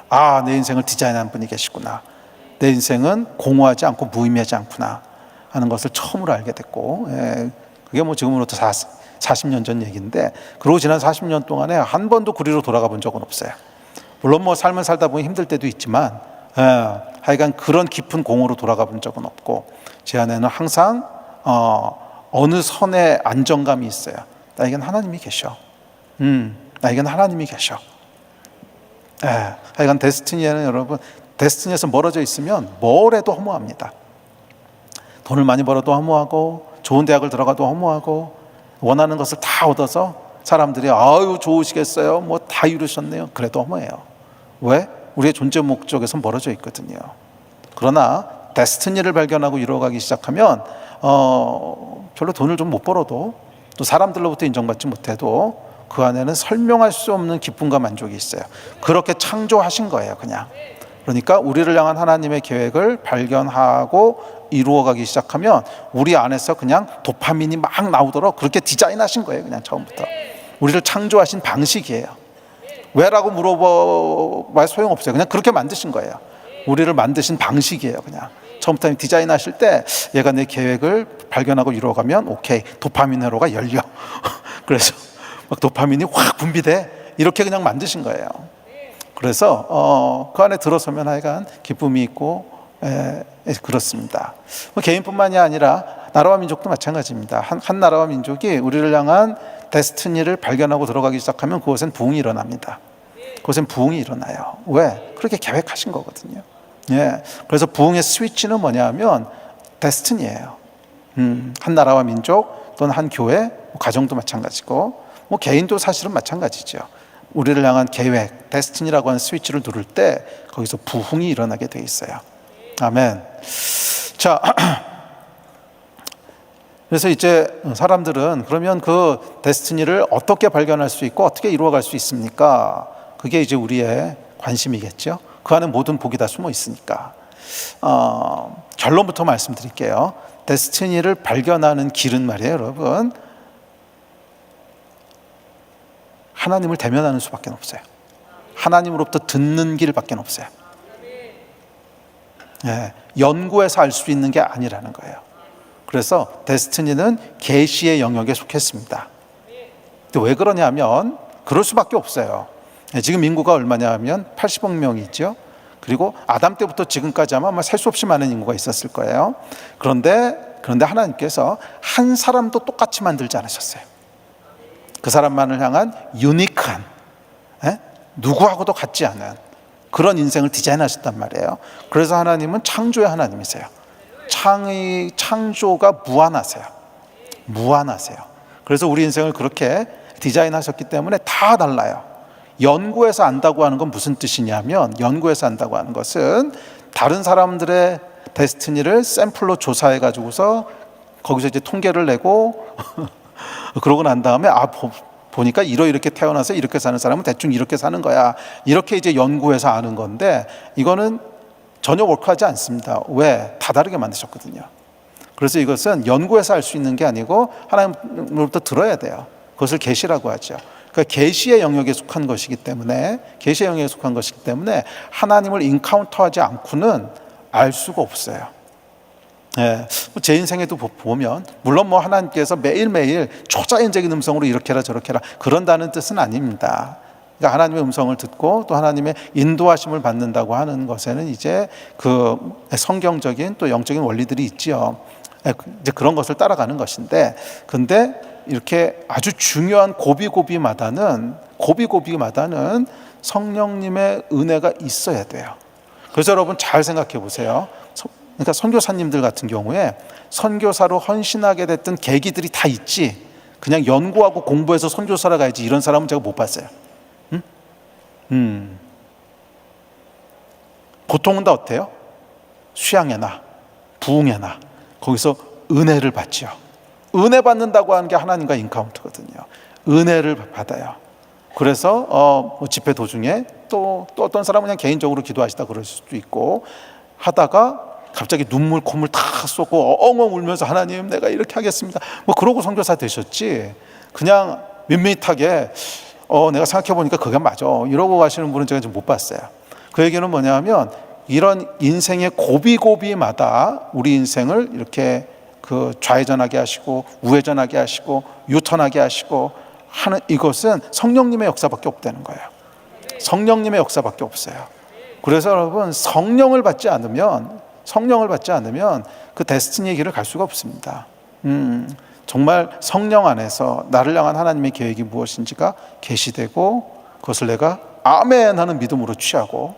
아, 내 인생을 디자인한 분이 계시구나. 내 인생은 공허하지 않고 무의미하지 않구나 하는 것을 처음으로 알게 됐고, 그게 뭐 지금으로부터 40년 전 얘기인데, 그러고 지난 40년 동안에 한 번도 그리로 돌아가 본 적은 없어요. 물론 뭐 삶을 살다 보면 힘들 때도 있지만, 하여간 그런 깊은 공허로 돌아가 본 적은 없고, 제 안에는 항상 어느 선의 안정감이 있어요. 나에겐 하나님이 계셔. 나에겐 하나님이 계셔. 하여간 데스티니에는 여러분, 데스티니에서 멀어져 있으면 뭘 해도 허무합니다. 돈을 많이 벌어도 허무하고, 좋은 대학을 들어가도 허무하고, 원하는 것을 다 얻어서 사람들이 아유 좋으시겠어요, 뭐 다 이루셨네요, 그래도 허무해요. 왜? 우리의 존재 목적에서 멀어져 있거든요. 그러나 데스티니를 발견하고 이루어가기 시작하면 별로 돈을 좀 못 벌어도, 또 사람들로부터 인정받지 못해도 그 안에는 설명할 수 없는 기쁨과 만족이 있어요. 그렇게 창조하신 거예요, 그냥. 그러니까 우리를 향한 하나님의 계획을 발견하고 이루어가기 시작하면 우리 안에서 그냥 도파민이 막 나오도록 그렇게 디자인하신 거예요, 그냥 처음부터. 우리를 창조하신 방식이에요. 왜라고 물어봐야 소용없어요. 그냥 그렇게 만드신 거예요. 우리를 만드신 방식이에요, 그냥. 처음부터 디자인하실 때 얘가 내 계획을 발견하고 이루어가면 오케이, 도파민 회로가 열려. 그래서 막 도파민이 확 분비돼. 이렇게 그냥 만드신 거예요. 그래서 그 안에 들어서면 하여간 기쁨이 있고, 그렇습니다. 개인뿐만이 아니라 나라와 민족도 마찬가지입니다. 한 나라와 민족이 우리를 향한 데스티니를 발견하고 들어가기 시작하면 그곳엔 부흥이 일어납니다. 그곳엔 부흥이 일어나요. 왜? 그렇게 계획하신 거거든요. 그래서 부흥의 스위치는 뭐냐면 데스티니예요. 한 나라와 민족 또는 한 교회, 가정도 마찬가지고, 뭐 개인도 사실은 마찬가지죠. 우리를 향한 계획, 데스티니라고 하는 스위치를 누를 때 거기서 부흥이 일어나게 돼 있어요. 아멘. 자, 그래서 이제 사람들은 그러면 그 데스티니를 어떻게 발견할 수 있고 어떻게 이루어갈 수 있습니까? 그게 이제 우리의 관심이겠죠. 그 안에 모든 복이 다 숨어 있으니까. 결론부터 말씀드릴게요. 데스티니를 발견하는 길은 말이에요, 여러분. 하나님을 대면하는 수밖에 없어요. 하나님으로부터 듣는 길밖에 없어요. 예, 연구해서 알 수 있는 게 아니라는 거예요. 그래서 데스티니는 계시의 영역에 속했습니다. 근데 왜 그러냐면 그럴 수밖에 없어요. 예, 지금 인구가 얼마냐 하면 80억 명이 있죠. 그리고 아담 때부터 지금까지 아마 셀 수 없이 많은 인구가 있었을 거예요. 그런데 하나님께서 한 사람도 똑같이 만들지 않으셨어요. 그 사람만을 향한 유니크한, 누구하고도 같지 않은 그런 인생을 디자인하셨단 말이에요. 그래서 하나님은 창조의 하나님이세요. 창조가 무한하세요. 그래서 우리 인생을 그렇게 디자인하셨기 때문에 다 달라요. 연구해서 안다고 하는 건 무슨 뜻이냐면, 연구해서 안다고 하는 것은 다른 사람들의 데스티니를 샘플로 조사해 가지고서 거기서 이제 통계를 내고 그러고 난 다음에 보니까 이렇게 태어나서 이렇게 사는 사람은 대충 이렇게 사는 거야, 이렇게 이제 연구해서 아는 건데, 이거는 전혀 워크하지 않습니다. 왜? 다 다르게 만드셨거든요. 그래서 이것은 연구해서 알 수 있는 게 아니고 하나님으로부터 들어야 돼요. 그것을 계시라고 하죠. 그러니까 계시의 영역에 속한 것이기 때문에, 하나님을 인카운터하지 않고는 알 수가 없어요. 예, 제 인생에도 보면 물론 하나님께서 매일매일 초자연적인 음성으로 이렇게 해라 저렇게 해라 그런다는 뜻은 아닙니다. 그러니까 하나님의 음성을 듣고 또 하나님의 인도하심을 받는다고 하는 것에는 이제 그 성경적인 또 영적인 원리들이 있지요. 이제 그런 것을 따라가는 것인데, 근데 이렇게 아주 중요한 고비고비마다는 성령님의 은혜가 있어야 돼요. 그래서 여러분 잘 생각해 보세요. 그러니까 선교사님들 같은 경우에 선교사로 헌신하게 됐던 계기들이 다 있지, 그냥 연구하고 공부해서 선교사로 가야지 이런 사람은 제가 못 봤어요. 보통은 다 어때요? 수양회나 부흥회나 거기서 은혜를 받죠. 은혜 받는다고 하는 게 하나님과 인카운트거든요. 은혜를 받아요. 그래서 집회 도중에 또 어떤 사람은 그냥 개인적으로 기도하시다 그럴 수도 있고, 하다가 갑자기 눈물 콧물 다 쏟고 엉엉 울면서 하나님 내가 이렇게 하겠습니다 그러고 선교사 되셨지, 그냥 밋밋하게 내가 생각해 보니까 그게 맞아 이러고 가시는 분은 제가 좀 못 봤어요. 그 얘기는 뭐냐면, 이런 인생의 고비고비마다 우리 인생을 이렇게 그 좌회전하게 하시고 우회전하게 하시고 유턴하게 하시고 하는, 이것은 성령님의 역사밖에 없다는 거예요. 성령님의 역사밖에 없어요. 그래서 여러분, 성령을 받지 않으면 그 데스티니의 길을 갈 수가 없습니다. 정말 성령 안에서 나를 향한 하나님의 계획이 무엇인지가 계시되고, 그것을 내가 아멘 하는 믿음으로 취하고,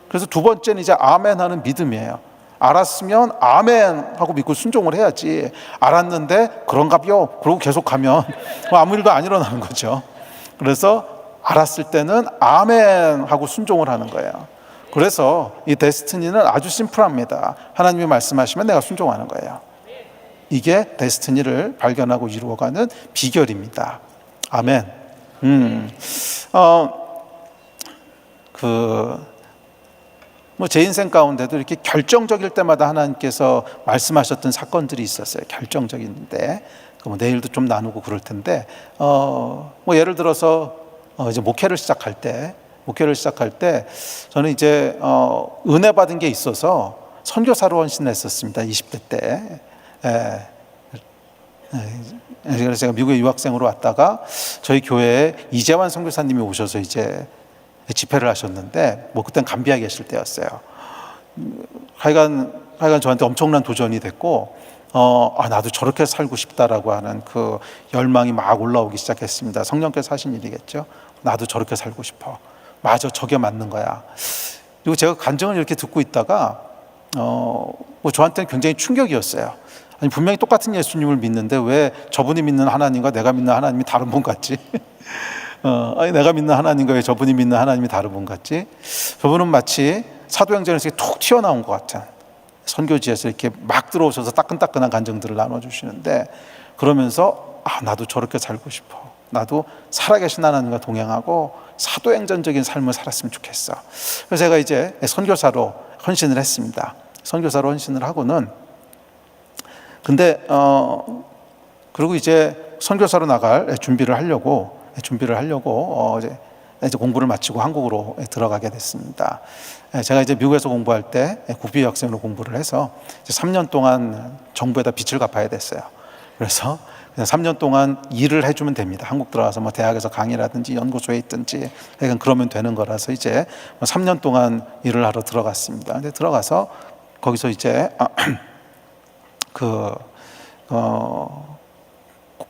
그래서 두 번째는 이제 아멘 하는 믿음이에요. 알았으면 아멘 하고 믿고 순종을 해야지, 알았는데 그런가요? 그러고 계속 가면 아무 일도 안 일어나는 거죠. 그래서 알았을 때는 아멘 하고 순종을 하는 거예요. 그래서 이 데스티니는 아주 심플합니다. 하나님이 말씀하시면 내가 순종하는 거예요. 이게 데스티니를 발견하고 이루어가는 비결입니다. 아멘. 제 인생 가운데도 이렇게 결정적일 때마다 하나님께서 말씀하셨던 사건들이 있었어요. 결정적인데 내일도 좀 나누고 그럴 텐데, 예를 들어서 이제 목회를 시작할 때 저는 이제 은혜 받은 게 있어서 선교사로 헌신했었습니다. 20대 때. 그래서 제가 미국에 유학생으로 왔다가 저희 교회에 이재환 선교사님이 오셔서 이제 집회를 하셨는데, 그땐 감비아에 계실 때였어요. 하여간 저한테 엄청난 도전이 됐고, 나도 저렇게 살고 싶다라고 하는 그 열망이 막 올라오기 시작했습니다. 성령께서 하신 일이겠죠. 나도 저렇게 살고 싶어. 맞아, 저게 맞는 거야. 그리고 제가 간증을 이렇게 듣고 있다가 저한테는 굉장히 충격이었어요. 아니, 분명히 똑같은 예수님을 믿는데 왜 저분이 믿는 하나님과 내가 믿는 하나님이 다른 분 같지? 아니, 내가 믿는 하나님과 왜 저분이 믿는 하나님이 다른 분 같지? 저분은 마치 사도행전에서 툭 튀어나온 것 같은, 선교지에서 이렇게 막 들어오셔서 따끈따끈한 간증들을 나눠주시는데, 그러면서 나도 저렇게 살고 싶어. 나도 살아계신 하나님과 동행하고 사도행전적인 삶을 살았으면 좋겠어. 그래서 제가 이제 선교사로 헌신을 했습니다. 선교사로 헌신을 하고는, 근데 그리고 이제 선교사로 나갈 준비를 하려고 준비를 하려고 이제 공부를 마치고 한국으로 들어가게 됐습니다. 제가 이제 미국에서 공부할 때 국비 학생으로 공부를 해서 이제 3년 동안 정부에다 빚을 갚아야 됐어요. 그래서 그냥 3년 동안 일을 해주면 됩니다. 한국 들어가서 뭐 대학에서 강의라든지 연구소에 있든지 그러면 되는 거라서 이제 3년 동안 일을 하러 들어갔습니다. 근데 들어가서 거기서 이제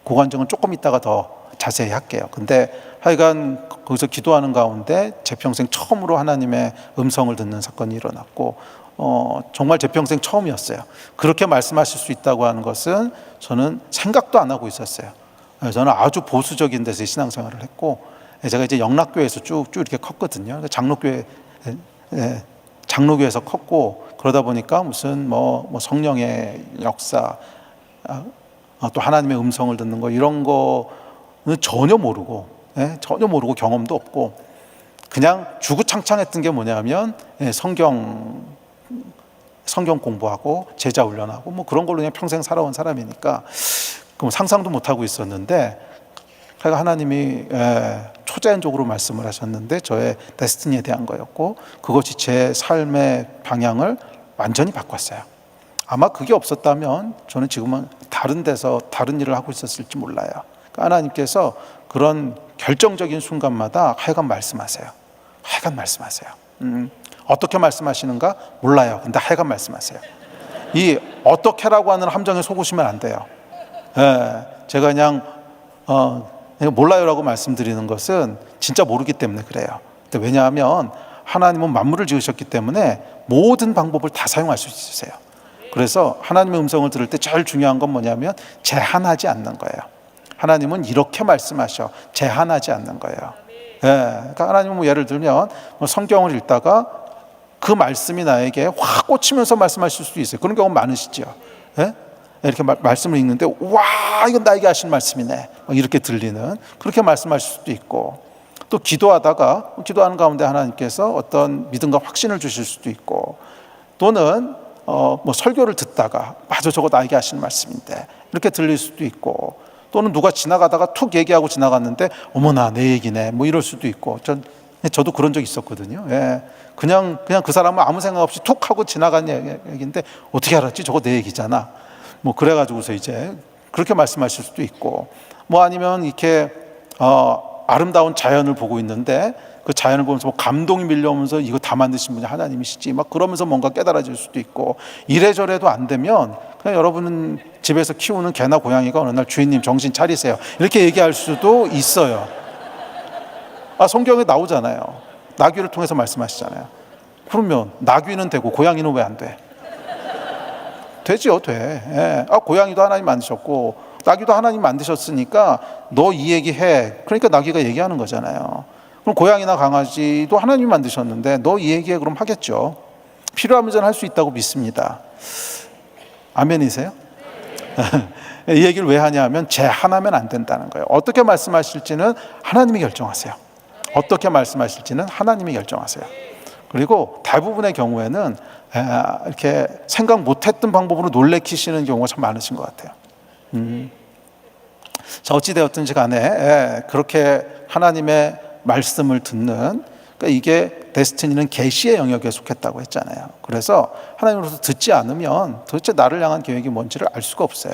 고관정은 조금 있다가 더 자세히 할게요. 근데 하여간 거기서 기도하는 가운데 제 평생 처음으로 하나님의 음성을 듣는 사건이 일어났고 정말 제 평생 처음이었어요. 그렇게 말씀하실 수 있다고 하는 것은 저는 생각도 안 하고 있었어요. 저는 아주 보수적인 데서 신앙생활을 했고, 제가 이제 영락교회에서 쭉 이렇게 컸거든요. 장로교회에서 컸고, 그러다 보니까 무슨 뭐 성령의 역사, 또 하나님의 음성을 듣는 거 이런 거는 전혀 모르고 경험도 없고, 그냥 주구창창했던 게 뭐냐면 성경 공부하고 제자 훈련하고 뭐 그런 걸로 그냥 평생 살아온 사람이니까 그럼 상상도 못 하고 있었는데, 하나님이 초자연적으로 말씀을 하셨는데 저의 데스티니에 대한 거였고, 그것이 제 삶의 방향을 완전히 바꿨어요. 아마 그게 없었다면 저는 지금은 다른 데서 다른 일을 하고 있었을지 몰라요. 그러니까 하나님께서 그런 결정적인 순간마다 하여간 말씀하세요. 어떻게 말씀하시는가 몰라요. 근데 하여간 말씀하세요. 이 어떻게라고 하는 함정에 속으시면 안 돼요. 제가 그냥 몰라요라고 말씀드리는 것은 진짜 모르기 때문에 그래요. 근데 왜냐하면 하나님은 만물을 지으셨기 때문에 모든 방법을 다 사용할 수 있으세요. 그래서 하나님의 음성을 들을 때 제일 중요한 건 뭐냐면 제한하지 않는 거예요. 하나님은 이렇게 말씀하셔. 제한하지 않는 거예요. 그러니까 하나님은 뭐 예를 들면 성경을 읽다가 그 말씀이 나에게 확 꽂히면서 말씀하실 수도 있어요. 그런 경우 많으시죠. 이렇게 말씀을 읽는데 와, 이건 나에게 하신 말씀이네, 이렇게 들리는, 그렇게 말씀하실 수도 있고, 또 기도하는 가운데 하나님께서 어떤 믿음과 확신을 주실 수도 있고, 또는 뭐 설교를 듣다가 맞아, 저거 나에게 하신 말씀인데 이렇게 들릴 수도 있고, 또는 누가 지나가다가 툭 얘기하고 지나갔는데 어머나 내 얘기네, 뭐 이럴 수도 있고. 저도 그런 적 있었거든요. 그냥 그 사람은 아무 생각 없이 툭 하고 지나간 얘기인데 어떻게 알았지? 저거 내 얘기잖아. 뭐 그래가지고서 이제 그렇게 말씀하실 수도 있고, 뭐 아니면 이렇게 아름다운 자연을 보고 있는데 그 자연을 보면서 뭐 감동이 밀려오면서 이거 다 만드신 분이 하나님이시지, 막 그러면서 뭔가 깨달아질 수도 있고, 이래저래도 안 되면 그냥 여러분은 집에서 키우는 개나 고양이가 어느 날 주인님 정신 차리세요 이렇게 얘기할 수도 있어요. 성경에 나오잖아요. 나귀를 통해서 말씀하시잖아요. 그러면 나귀는 되고 고양이는 왜 안 돼? 되죠, 돼. 고양이도 하나님 만드셨고 나귀도 하나님 만드셨으니까 너 이 얘기 해. 그러니까 나귀가 얘기하는 거잖아요. 그럼 고양이나 강아지도 하나님이 만드셨는데 너 이 얘기해, 그럼 하겠죠. 필요하면 저는 할 수 있다고 믿습니다. 아멘이세요? 이 얘기를 왜 하냐면 제한하면 안 된다는 거예요. 어떻게 말씀하실지는 하나님이 결정하세요. 어떻게 말씀하실지는 하나님이 결정하세요. 그리고 대부분의 경우에는 이렇게 생각 못했던 방법으로 놀래키시는 경우가 참 많으신 것 같아요. 자, 어찌되었든지 간에 그렇게 하나님의 말씀을 듣는, 그러니까 이게 데스티니는 계시의 영역에 속했다고 했잖아요. 그래서 하나님으로부터 듣지 않으면 도대체 나를 향한 계획이 뭔지를 알 수가 없어요.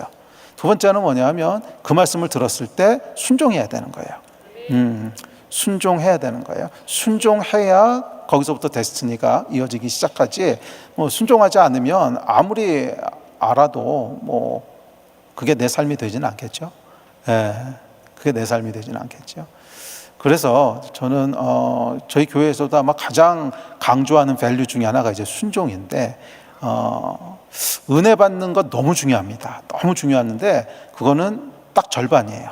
두 번째는 뭐냐면 그 말씀을 들었을 때 순종해야 되는 거예요. 순종해야 되는 거예요. 순종해야 거기서부터 데스티니가 이어지기 시작하지, 뭐 순종하지 않으면 아무리 알아도 뭐 그게 내 삶이 되지는 않겠죠. 그게 내 삶이 되지는 않겠죠. 그래서 저는 저희 교회에서도 아마 가장 강조하는 밸류 중에 하나가 이제 순종인데, 은혜 받는 것 너무 중요합니다. 너무 중요한데 그거는 딱 절반이에요.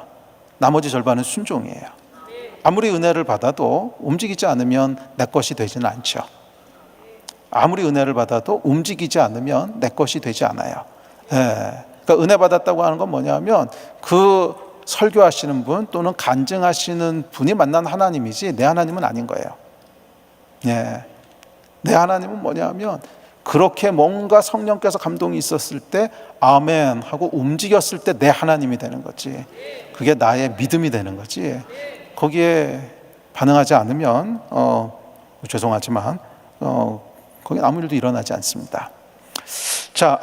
나머지 절반은 순종이에요. 아무리 은혜를 받아도 움직이지 않으면 내 것이 되지는 않죠. 아무리 은혜를 받아도 움직이지 않으면 내 것이 되지 않아요. 그러니까 은혜 받았다고 하는 건 뭐냐면 그 설교하시는 분 또는 간증하시는 분이 만난 하나님이지 내 하나님은 아닌 거예요. 내 하나님은 뭐냐면 그렇게 뭔가 성령께서 감동이 있었을 때 아멘 하고 움직였을 때 내 하나님이 되는 거지, 그게 나의 믿음이 되는 거지, 거기에 반응하지 않으면 죄송하지만 거기 아무 일도 일어나지 않습니다. 자,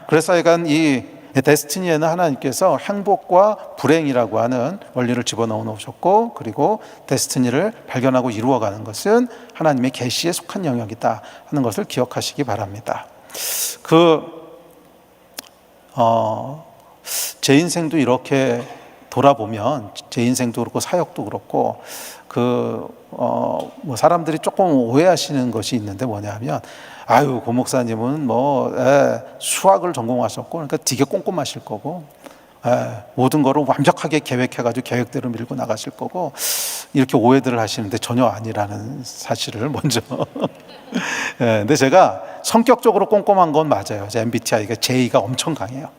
그래서 하여간 이 데스티니에는 하나님께서 행복과 불행이라고 하는 원리를 집어넣어 놓으셨고, 그리고 데스티니를 발견하고 이루어가는 것은 하나님의 계시에 속한 영역이다 하는 것을 기억하시기 바랍니다. 제 인생도 이렇게 돌아보면, 제 인생도 그렇고 사역도 그렇고, 사람들이 조금 오해하시는 것이 있는데 뭐냐면, 아유, 고 목사님은 수학을 전공하셨고, 그러니까 되게 꼼꼼하실 거고, 모든 거를 완벽하게 계획해가지고 계획대로 밀고 나가실 거고, 이렇게 오해들을 하시는데 전혀 아니라는 사실을 먼저. 근데 제가 성격적으로 꼼꼼한 건 맞아요. 제 MBTI가 J가 엄청 강해요.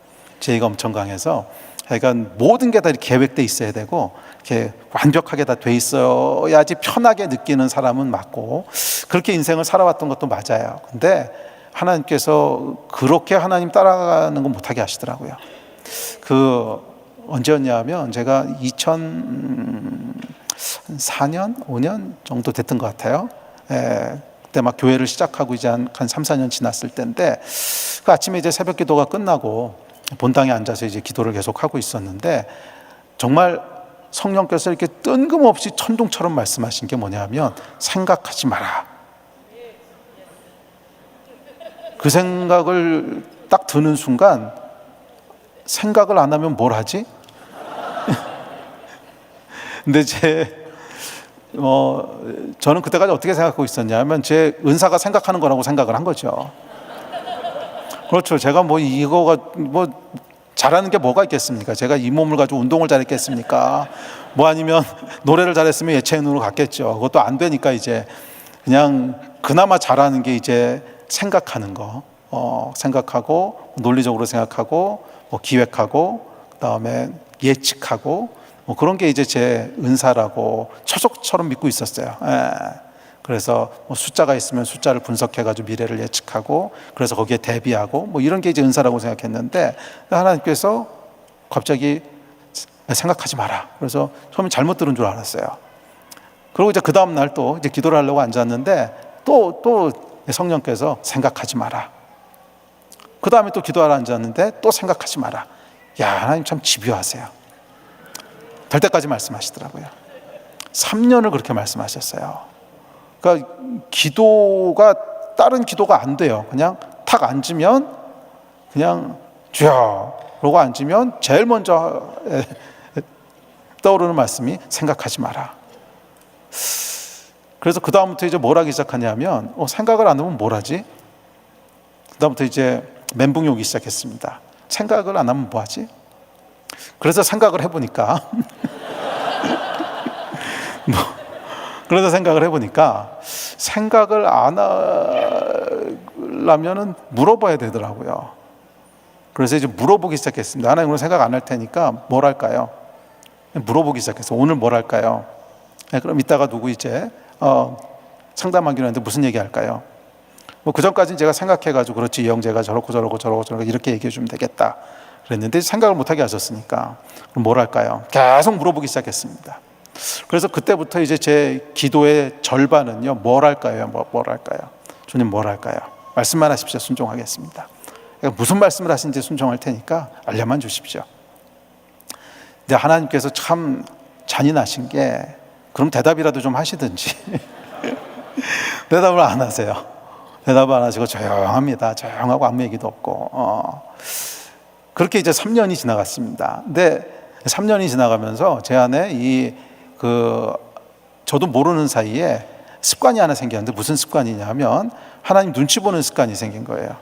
J가 엄청 강해서, 그러니까 모든 게 다 계획돼 있어야 되고, 이렇게 완벽하게 다 돼 있어야지 편하게 느끼는 사람은 맞고, 그렇게 인생을 살아왔던 것도 맞아요. 근데 하나님께서 그렇게 하나님 따라가는 건 못하게 하시더라고요. 언제였냐면, 제가 2004년, 5년 정도 됐던 것 같아요. 그때 막 교회를 시작하고 이제 한 3, 4년 지났을 때인데, 그 아침에 이제 새벽 기도가 끝나고 본당에 앉아서 이제 기도를 계속 하고 있었는데, 정말 성령께서 이렇게 뜬금없이 천둥처럼 말씀하신 게 뭐냐면, 생각하지 마라. 그 생각을 딱 드는 순간, 생각을 안 하면 뭘 하지? 근데 저는 그때까지 어떻게 생각하고 있었냐면, 제 은사가 생각하는 거라고 생각을 한 거죠. 그렇죠. 제가 이거가 잘하는 게 뭐가 있겠습니까? 제가 이 몸을 가지고 운동을 잘했겠습니까? 아니면 노래를 잘했으면 예체능으로 갔겠죠. 그것도 안 되니까 이제 그냥 그나마 잘하는 게 이제 생각하는 거, 생각하고 논리적으로 생각하고 기획하고 그다음에 예측하고 그런 게 이제 제 은사라고 처속처럼 믿고 있었어요. 그래서 숫자가 있으면 숫자를 분석해가지고 미래를 예측하고, 그래서 거기에 대비하고 이런 게 이제 은사라고 생각했는데, 하나님께서 갑자기 생각하지 마라. 그래서 처음에 잘못 들은 줄 알았어요. 그리고 이제 그 다음 날 또 이제 기도를 하려고 앉았는데 또 성령께서 생각하지 마라. 그 다음에 또 기도하러 앉았는데 또 생각하지 마라. 야, 하나님 참 집요하세요. 될 때까지 말씀하시더라고요. 3년을 그렇게 말씀하셨어요. 그러니까 기도가, 다른 기도가 안 돼요. 그냥 탁 앉으면 그냥 주여 그러고 앉으면 제일 먼저 떠오르는 말씀이 생각하지 마라. 그래서 그 다음부터 이제 뭘 하기 시작하냐면, 생각을 안 하면 뭘 하지? 그 다음부터 이제 멘붕이 오기 시작했습니다. 생각을 안 하면 뭐 하지? 그래서 생각을 해보니까 그래서 생각을 해보니까, 생각을 안 하려면은 물어봐야 되더라고요. 그래서 이제 물어보기 시작했습니다. 하나님, 오늘 생각 안 할 테니까 뭘 할까요? 물어보기 시작했어요. 오늘 뭘 할까요? 그럼 이따가 누구 이제 상담하기로 했는데 무슨 얘기 할까요? 그 전까지는 제가 생각해가지고, 그렇지, 이 형제가 저렇고 이렇게 얘기해 주면 되겠다 그랬는데, 생각을 못하게 하셨으니까 그럼 뭘 할까요? 계속 물어보기 시작했습니다. 그래서 그때부터 이제 제 기도의 절반은요, 뭘 할까요? 뭘 할까요? 주님, 뭘 할까요? 말씀만 하십시오. 순종하겠습니다. 그러니까 무슨 말씀을 하신지 순종할 테니까 알려만 주십시오. 근데 하나님께서 참 잔인하신 게, 그럼 대답이라도 좀 하시든지 대답을 안 하세요. 대답을 안 하시고 조용합니다. 조용하고 아무 얘기도 없고. 그렇게 이제 3년이 지나갔습니다. 근데 3년이 지나가면서 제 안에 저도 모르는 사이에 습관이 하나 생겼는데, 무슨 습관이냐면 하나님 눈치 보는 습관이 생긴 거예요.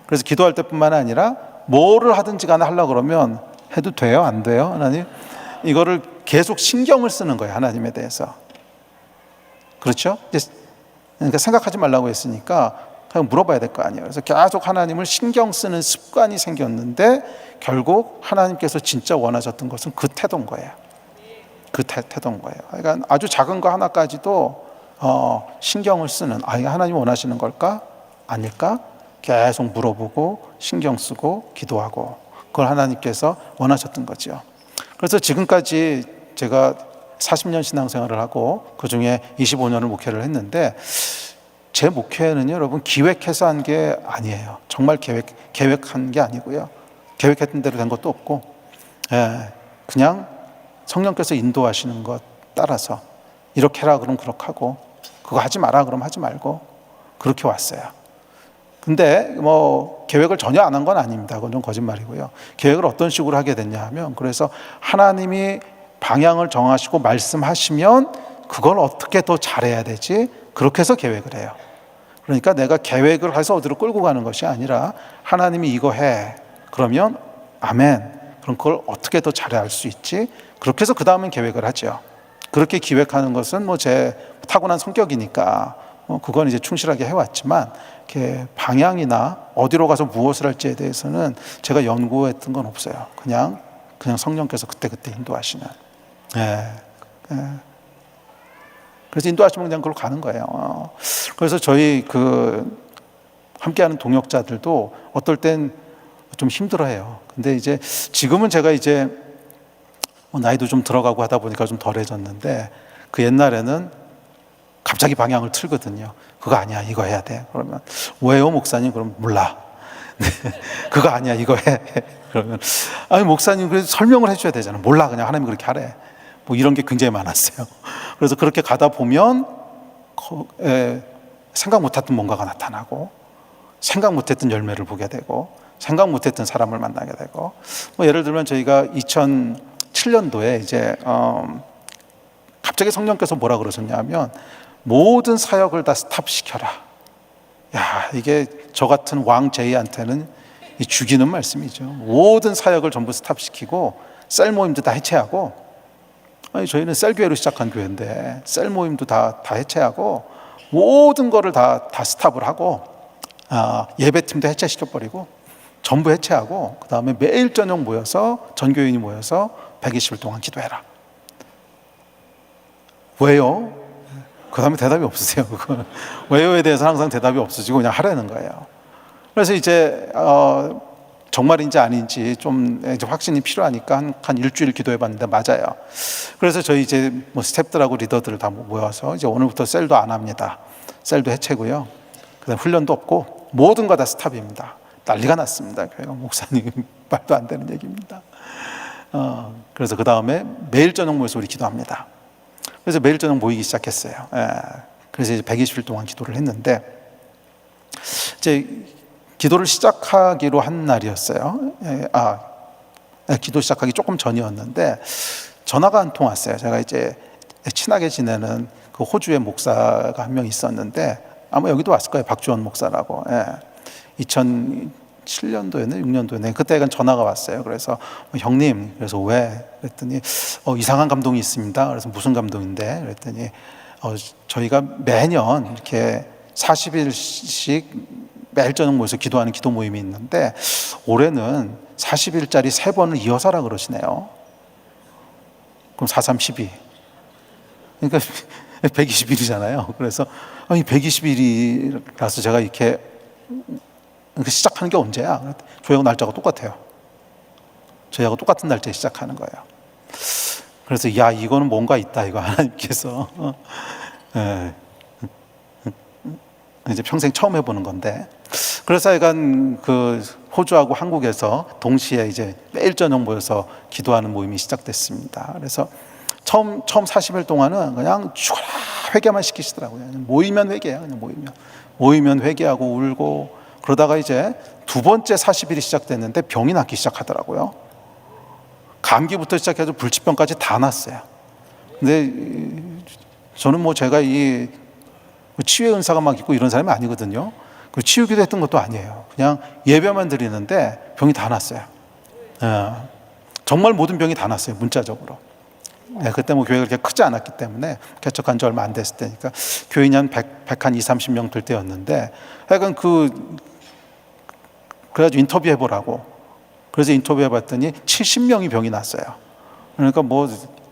그래서 기도할 때뿐만 아니라 뭐를 하든지 간에 하려고 그러면 해도 돼요? 안 돼요? 하나님? 이거를 계속 신경을 쓰는 거예요. 하나님에 대해서. 그렇죠? 그러니까 생각하지 말라고 했으니까 그냥 물어봐야 될 거 아니에요. 그래서 계속 하나님을 신경 쓰는 습관이 생겼는데, 결국 하나님께서 진짜 원하셨던 것은 그 태도인 거예요. 그 태도인 거예요. 그러니까 아주 작은 거 하나까지도 신경을 쓰는, 이게 하나님 원하시는 걸까? 아닐까? 계속 물어보고 신경 쓰고 기도하고, 그걸 하나님께서 원하셨던 거죠. 그래서 지금까지 제가 40년 신앙생활을 하고 그중에 25년을 목회를 했는데 제 목회는요, 여러분 기획해서 한 게 아니에요. 정말 계획한 게 아니고요. 계획했던 대로 된 것도 없고, 그냥 성령께서 인도하시는 것 따라서 이렇게 해라 그럼 그렇게 하고, 그거 하지 마라 그럼 하지 말고 그렇게 왔어요. 근데 뭐 계획을 전혀 안 한 건 아닙니다. 그건 좀 거짓말이고요. 계획을 어떤 식으로 하게 됐냐 하면, 그래서 하나님이 방향을 정하시고 말씀하시면 그걸 어떻게 더 잘해야 되지? 그렇게 해서 계획을 해요. 그러니까 내가 계획을 해서 어디로 끌고 가는 것이 아니라 하나님이 이거 해. 그러면 아멘. 그럼 그걸 어떻게 더 잘해야 할 수 있지? 그렇게 해서 그 다음엔 계획을 하죠. 그렇게 기획하는 것은 뭐 제 타고난 성격이니까 그건 이제 충실하게 해왔지만, 이렇게 방향이나 어디로 가서 무엇을 할지에 대해서는 제가 연구했던 건 없어요. 그냥 성령께서 그때그때 인도하시는. 그래서 인도하시면 그냥 그걸로 가는 거예요. 그래서 저희 함께하는 동역자들도 어떨 땐 좀 힘들어해요. 근데 이제 지금은 제가 이제 나이도 좀 들어가고 하다 보니까 좀 덜해졌는데, 그 옛날에는 갑자기 방향을 틀거든요. 그거 아니야, 이거 해야 돼. 그러면 왜요, 목사님? 그럼 몰라. 그거 아니야, 이거 해. 그러면 아니 목사님 그래서 설명을 해줘야 되잖아. 몰라, 그냥 하나님이 그렇게 하래. 뭐 이런 게 굉장히 많았어요. 그래서 그렇게 가다 보면 생각 못했던 뭔가가 나타나고, 생각 못했던 열매를 보게 되고, 생각 못했던 사람을 만나게 되고, 뭐 예를 들면 저희가 2007년도에 이제 갑자기 성령께서 뭐라 그러셨냐면, 모든 사역을 다 스탑시켜라. 야, 이게 저 같은 왕 제이한테는 죽이는 말씀이죠. 모든 사역을 전부 스탑시키고 셀 모임도 다 해체하고, 아니 저희는 셀교회로 시작한 교회인데 셀 모임도 다 해체하고 모든 거를 다 스탑을 하고, 예배팀도 해체시켜버리고 전부 해체하고, 그 다음에 매일 저녁 모여서 전교인이 모여서 120일 동안 기도해라. 왜요? 그 다음에 대답이 없으세요. 왜요에 대해서 항상 대답이 없어지고 그냥 하라는 거예요. 그래서 이제 정말인지 아닌지 좀 이제 확신이 필요하니까 한 일주일 기도해봤는데 맞아요. 그래서 저희 이제 뭐 스태프들하고 리더들을 다 모아서 이제 오늘부터 셀도 안 합니다. 셀도 해체고요. 그다음 훈련도 없고 모든 거 다 스탑입니다. 난리가 났습니다. 교회가. 목사님 말도 안 되는 얘기입니다. 그래서 그 다음에 매일 저녁 모여서 우리 기도합니다. 그래서 매일 저녁 모이기 시작했어요. 그래서 이제 120일 동안 기도를 했는데, 이제 기도를 시작하기로 한 날이었어요. 기도 시작하기 조금 전이었는데 전화가 한 통 왔어요. 제가 이제 친하게 지내는 그 호주의 목사가 한 명 있었는데, 아마 여기도 왔을 거예요. 박주원 목사라고. 2007년도였네, 6년도였네. 그때 전화가 왔어요. 그래서 형님, 그래서 왜? 그랬더니 이상한 감동이 있습니다. 그래서 무슨 감동인데? 그랬더니 저희가 매년 이렇게 40일씩 매일 저녁 모여서 기도하는 기도 모임이 있는데 올해는 40일짜리 3번을 이어서 하라 그러시네요. 그럼 4, 3, 12. 그러니까 120일이잖아요. 그래서 120일이라서 제가 이렇게 시작하는 게 언제야? 저희하고 날짜가 똑같아요. 저희하고 똑같은 날짜에 시작하는 거예요. 그래서 야, 이거는 뭔가 있다, 이거 하나님께서. 이제 평생 처음 해보는 건데. 그래서 약간 그 호주하고 한국에서 동시에 이제 매일 저녁 모여서 기도하는 모임이 시작됐습니다. 그래서 처음 40일 동안은 그냥 죽어라 회개만 시키시더라고요. 모이면 회개야, 그냥 모이면 회개하고 울고. 그러다가 이제 두 번째 40일이 시작됐는데 병이 낫기 시작하더라고요. 감기부터 시작해서 불치병까지 다 났어요. 근데 저는 뭐 제가 이 치유의 은사가 막 있고 이런 사람이 아니거든요. 치유기도 했던 것도 아니에요. 그냥 예배만 드리는데 병이 다 났어요. 정말 모든 병이 다 났어요, 문자적으로. 그때 뭐 교회가 그렇게 크지 않았기 때문에, 개척한 지 얼마 안 됐을 때니까 교인이 한 100한 20, 30명 될 때였는데, 하여간 그래가지고 인터뷰 해보라고. 그래서 인터뷰 해봤더니 70명이 병이 났어요. 그러니까 뭐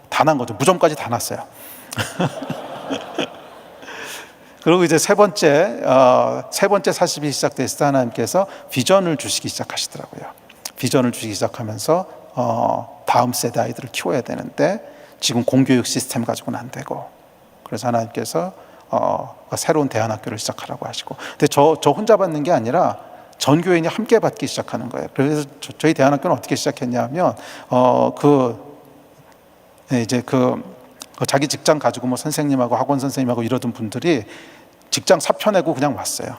다 난 거죠. 무좀까지 다 났어요. 그리고 이제 세 번째 40일이 시작됐을 때 하나님께서 비전을 주시기 시작하시더라고요. 비전을 주시기 시작하면서 다음 세대 아이들을 키워야 되는데, 지금 공교육 시스템 가지고는 안 되고, 그래서 하나님께서 새로운 대안학교를 시작하라고 하시고, 근데 저 혼자 받는 게 아니라 전 교인이 함께 받기 시작하는 거예요. 그래서 저희 대안학교는 어떻게 시작했냐면 이제 자기 직장 가지고 뭐 선생님하고 학원 선생님하고 이러던 분들이 직장 사표 내고 그냥 왔어요.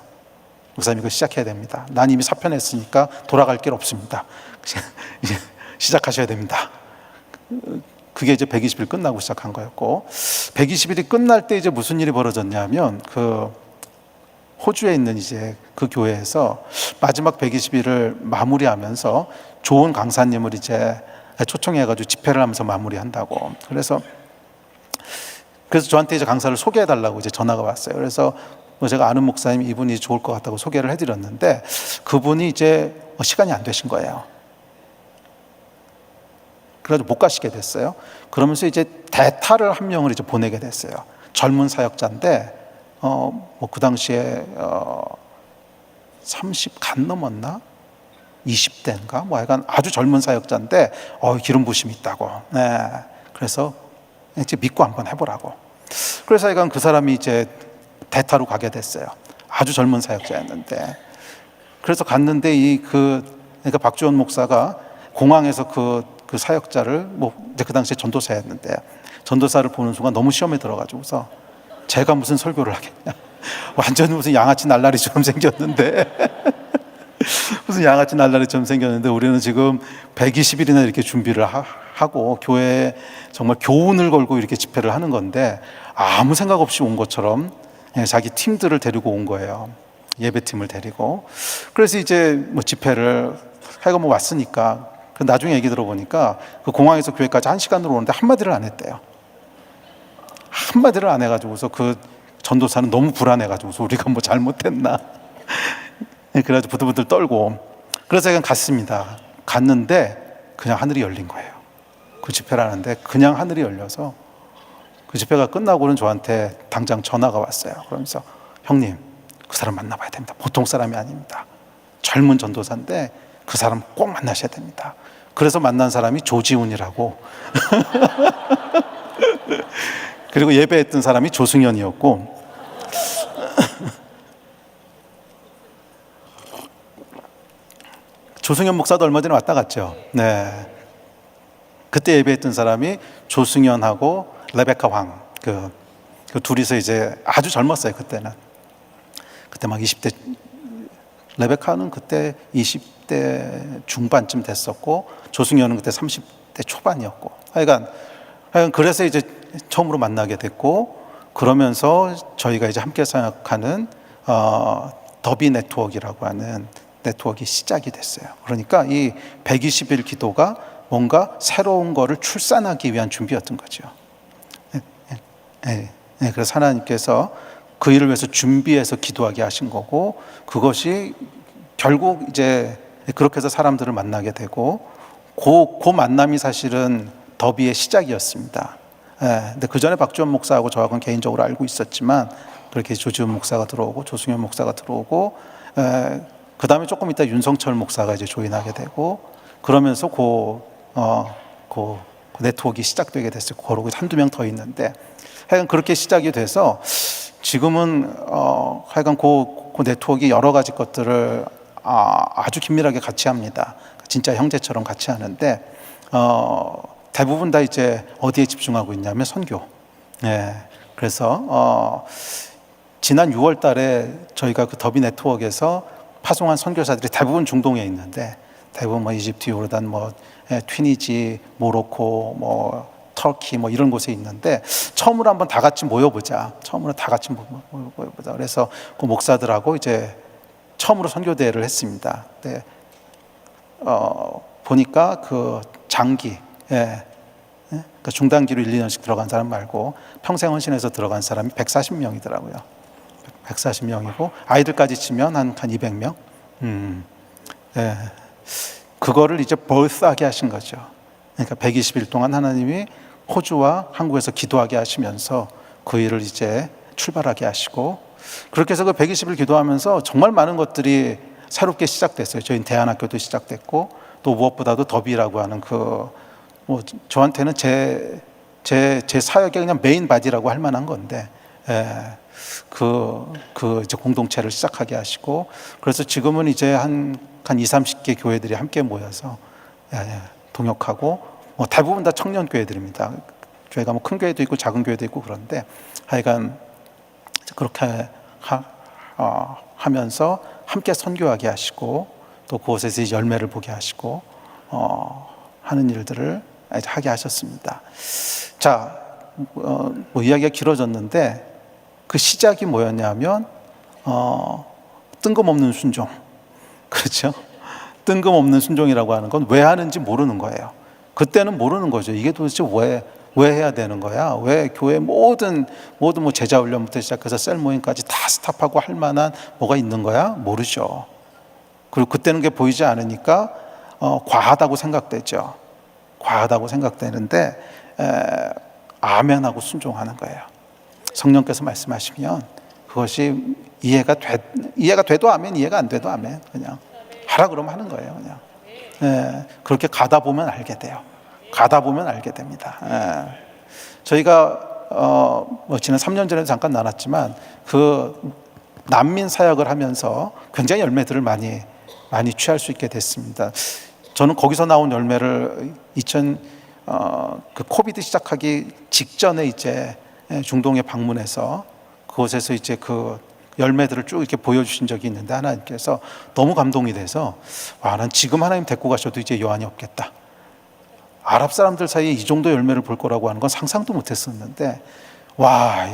목사님 이거 시작해야 됩니다. 난 이미 사표 냈으니까 돌아갈 길 없습니다. 이제 시작하셔야 됩니다. 그게 이제 120일 끝나고 시작한 거였고, 120일이 끝날 때 이제 무슨 일이 벌어졌냐면 호주에 있는 이제 그 교회에서 마지막 120일을 마무리하면서 좋은 강사님을 이제 초청해가지고 집회를 하면서 마무리한다고. 그래서 저한테 이제 강사를 소개해달라고 이제 전화가 왔어요. 그래서 제가 아는 목사님 이분이 좋을 것 같다고 소개를 해드렸는데, 그분이 이제 시간이 안 되신 거예요. 그래서 못 가시게 됐어요. 그러면서 이제 대타를 한 명을 이제 보내게 됐어요. 젊은 사역자인데 그 당시에 30 간 넘었나? 20대인가? 뭐 약간 아주 젊은 사역자인데 기름 부심이 있다고. 네. 그래서 이제 믿고 한번 해보라고. 그래서 약간 그 사람이 이제 대타로 가게 됐어요. 아주 젊은 사역자였는데. 그래서 갔는데 그러니까 박주원 목사가 공항에서 그 사역자를 이제 그 당시에 전도사였는데, 전도사를 보는 순간 너무 시험에 들어가지고서 제가 무슨 설교를 하겠냐. 완전히 무슨 양아치 날라리처럼 생겼는데 무슨 양아치 날라리처럼 생겼는데 우리는 지금 120일이나 이렇게 준비를 하고 교회에 정말 교훈을 걸고 이렇게 집회를 하는 건데, 아무 생각 없이 온 것처럼 자기 팀들을 데리고 온 거예요. 예배팀을 데리고. 그래서 이제 집회를 하고 왔으니까, 나중에 얘기 들어보니까 그 공항에서 교회까지 1시간으로 오는데 한마디를 안 했대요. 한마디를 안 해가지고서 그 전도사는 너무 불안해가지고서 우리가 뭐 잘못했나. 그래가지고 부들부들 떨고. 그래서 그냥 갔습니다. 갔는데 그냥 하늘이 열린 거예요. 그 집회를 하는데 그냥 하늘이 열려서 그 집회가 끝나고는 저한테 당장 전화가 왔어요. 그러면서 형님, 그 사람 만나봐야 됩니다. 보통 사람이 아닙니다. 젊은 전도사인데 그 사람 꼭 만나셔야 됩니다. 그래서 만난 사람이 조지훈이라고 그리고 예배했던 사람이 조승현이었고 조승현 목사도 얼마 전에 왔다 갔죠. 네. 그때 예배했던 사람이 조승현하고 레베카 황, 그 둘이서 이제 아주 젊었어요. 그때 막 20대, 레베카는 그때 20대 중반쯤 됐었고 조승현은 그때 30대 초반이었고, 하여간 그래서 이제 처음으로 만나게 됐고, 그러면서 저희가 이제 함께 생각하는 더비 네트워크라고 하는 네트워크가 시작이 됐어요. 그러니까 이 120일 기도가 뭔가 새로운 거를 출산하기 위한 준비였던 거죠. 그래서 하나님께서 그 일을 위해서 준비해서 기도하게 하신 거고, 그것이 결국 이제 그렇게 해서 사람들을 만나게 되고, 그 만남이 사실은 더비의 시작이었습니다. 근데 그 전에 박주원 목사하고 저하고는 개인적으로 알고 있었지만, 그렇게 조지훈 목사가 들어오고 조승현 목사가 들어오고, 그 다음에 조금 있다 윤성철 목사가 이제 조인하게 되고, 그러면서 그 네트워크가 시작되게 됐어요. 그러고 한두 명 더 있는데, 하여간 그렇게 시작이 돼서 지금은 하여간 그 네트워크가 여러 가지 것들을 아주 긴밀하게 같이 합니다. 진짜 형제처럼 같이 하는데, 대부분 다 이제 어디에 집중하고 있냐면 선교. 그래서 지난 6월 달에 저희가 그 더비 네트워크에서 파송한 선교사들이 대부분 중동에 있는데, 대부분 뭐 이집트, 요르단, 뭐 튀니지, 모로코, 뭐 터키 뭐 이런 곳에 있는데, 처음으로 한번 다 같이 모여보자. 모여보자. 그래서 그 목사들하고 이제 처음으로 선교 대회를 했습니다. 네. 보니까 그 장기, 그러니까 중단기로 1, 2년씩 들어간 사람 말고 평생 헌신해서 들어간 사람이 140명이더라고요. 140명이고 아이들까지 치면 한 200명. 그거를 이제 벌스하게 하신 거죠. 그러니까 120일 동안 하나님이 호주와 한국에서 기도하게 하시면서 그 일을 이제 출발하게 하시고, 그렇게 해서 그 120일 기도하면서 정말 많은 것들이 새롭게 시작됐어요. 저희 대안학교도 시작됐고, 또 무엇보다도 더비라고 하는 저한테는 제 제 사역의 그냥 메인 바디라고 할 만한 건데, 이제 공동체를 시작하게 하시고, 그래서 지금은 이제 한 2, 30개 교회들이 함께 모여서 동역하고, 대부분 다 청년 교회들입니다. 교회가 큰 교회도 있고 작은 교회도 있고 그런데, 하여간 그렇게 하면서 함께 선교하게 하시고, 또 그곳에서 열매를 보게 하시고 하는 일들을 하게 하셨습니다. 자, 이야기가 길어졌는데 그 시작이 뭐였냐면 뜬금없는 순종. 그렇죠? 뜬금없는 순종이라고 하는 건 왜 하는지 모르는 거예요. 그때는 모르는 거죠. 이게 도대체 왜 해야 되는 거야? 왜 교회 모든 뭐 제자 훈련부터 시작해서 셀 모임까지 다 스탑하고 할 만한 뭐가 있는 거야? 모르죠. 그리고 그때는 그게 보이지 않으니까 과하다고 생각되죠. 과하다고 생각되는데 아멘하고 순종하는 거예요. 성령께서 말씀하시면 그것이 이해가 돼도 아멘, 이해가 안 돼도 아멘. 그냥 하라 그러면 하는 거예요. 그냥 그렇게 가다 보면 알게 돼요. 가다 보면 알게 됩니다. 저희가 지난 3년 전에 잠깐 나눴지만 그 난민 사역을 하면서 굉장히 열매들을 많이 취할 수 있게 됐습니다. 저는 거기서 나온 열매를 그 코비드 시작하기 직전에 이제 중동에 방문해서 그곳에서 이제 그 열매들을 쭉 이렇게 보여주신 적이 있는데, 하나님께서 너무 감동이 돼서 난 지금 하나님 데리고 가셔도 이제 여한이 없겠다. 아랍 사람들 사이에 이 정도 열매를 볼 거라고 하는 건 상상도 못했었는데,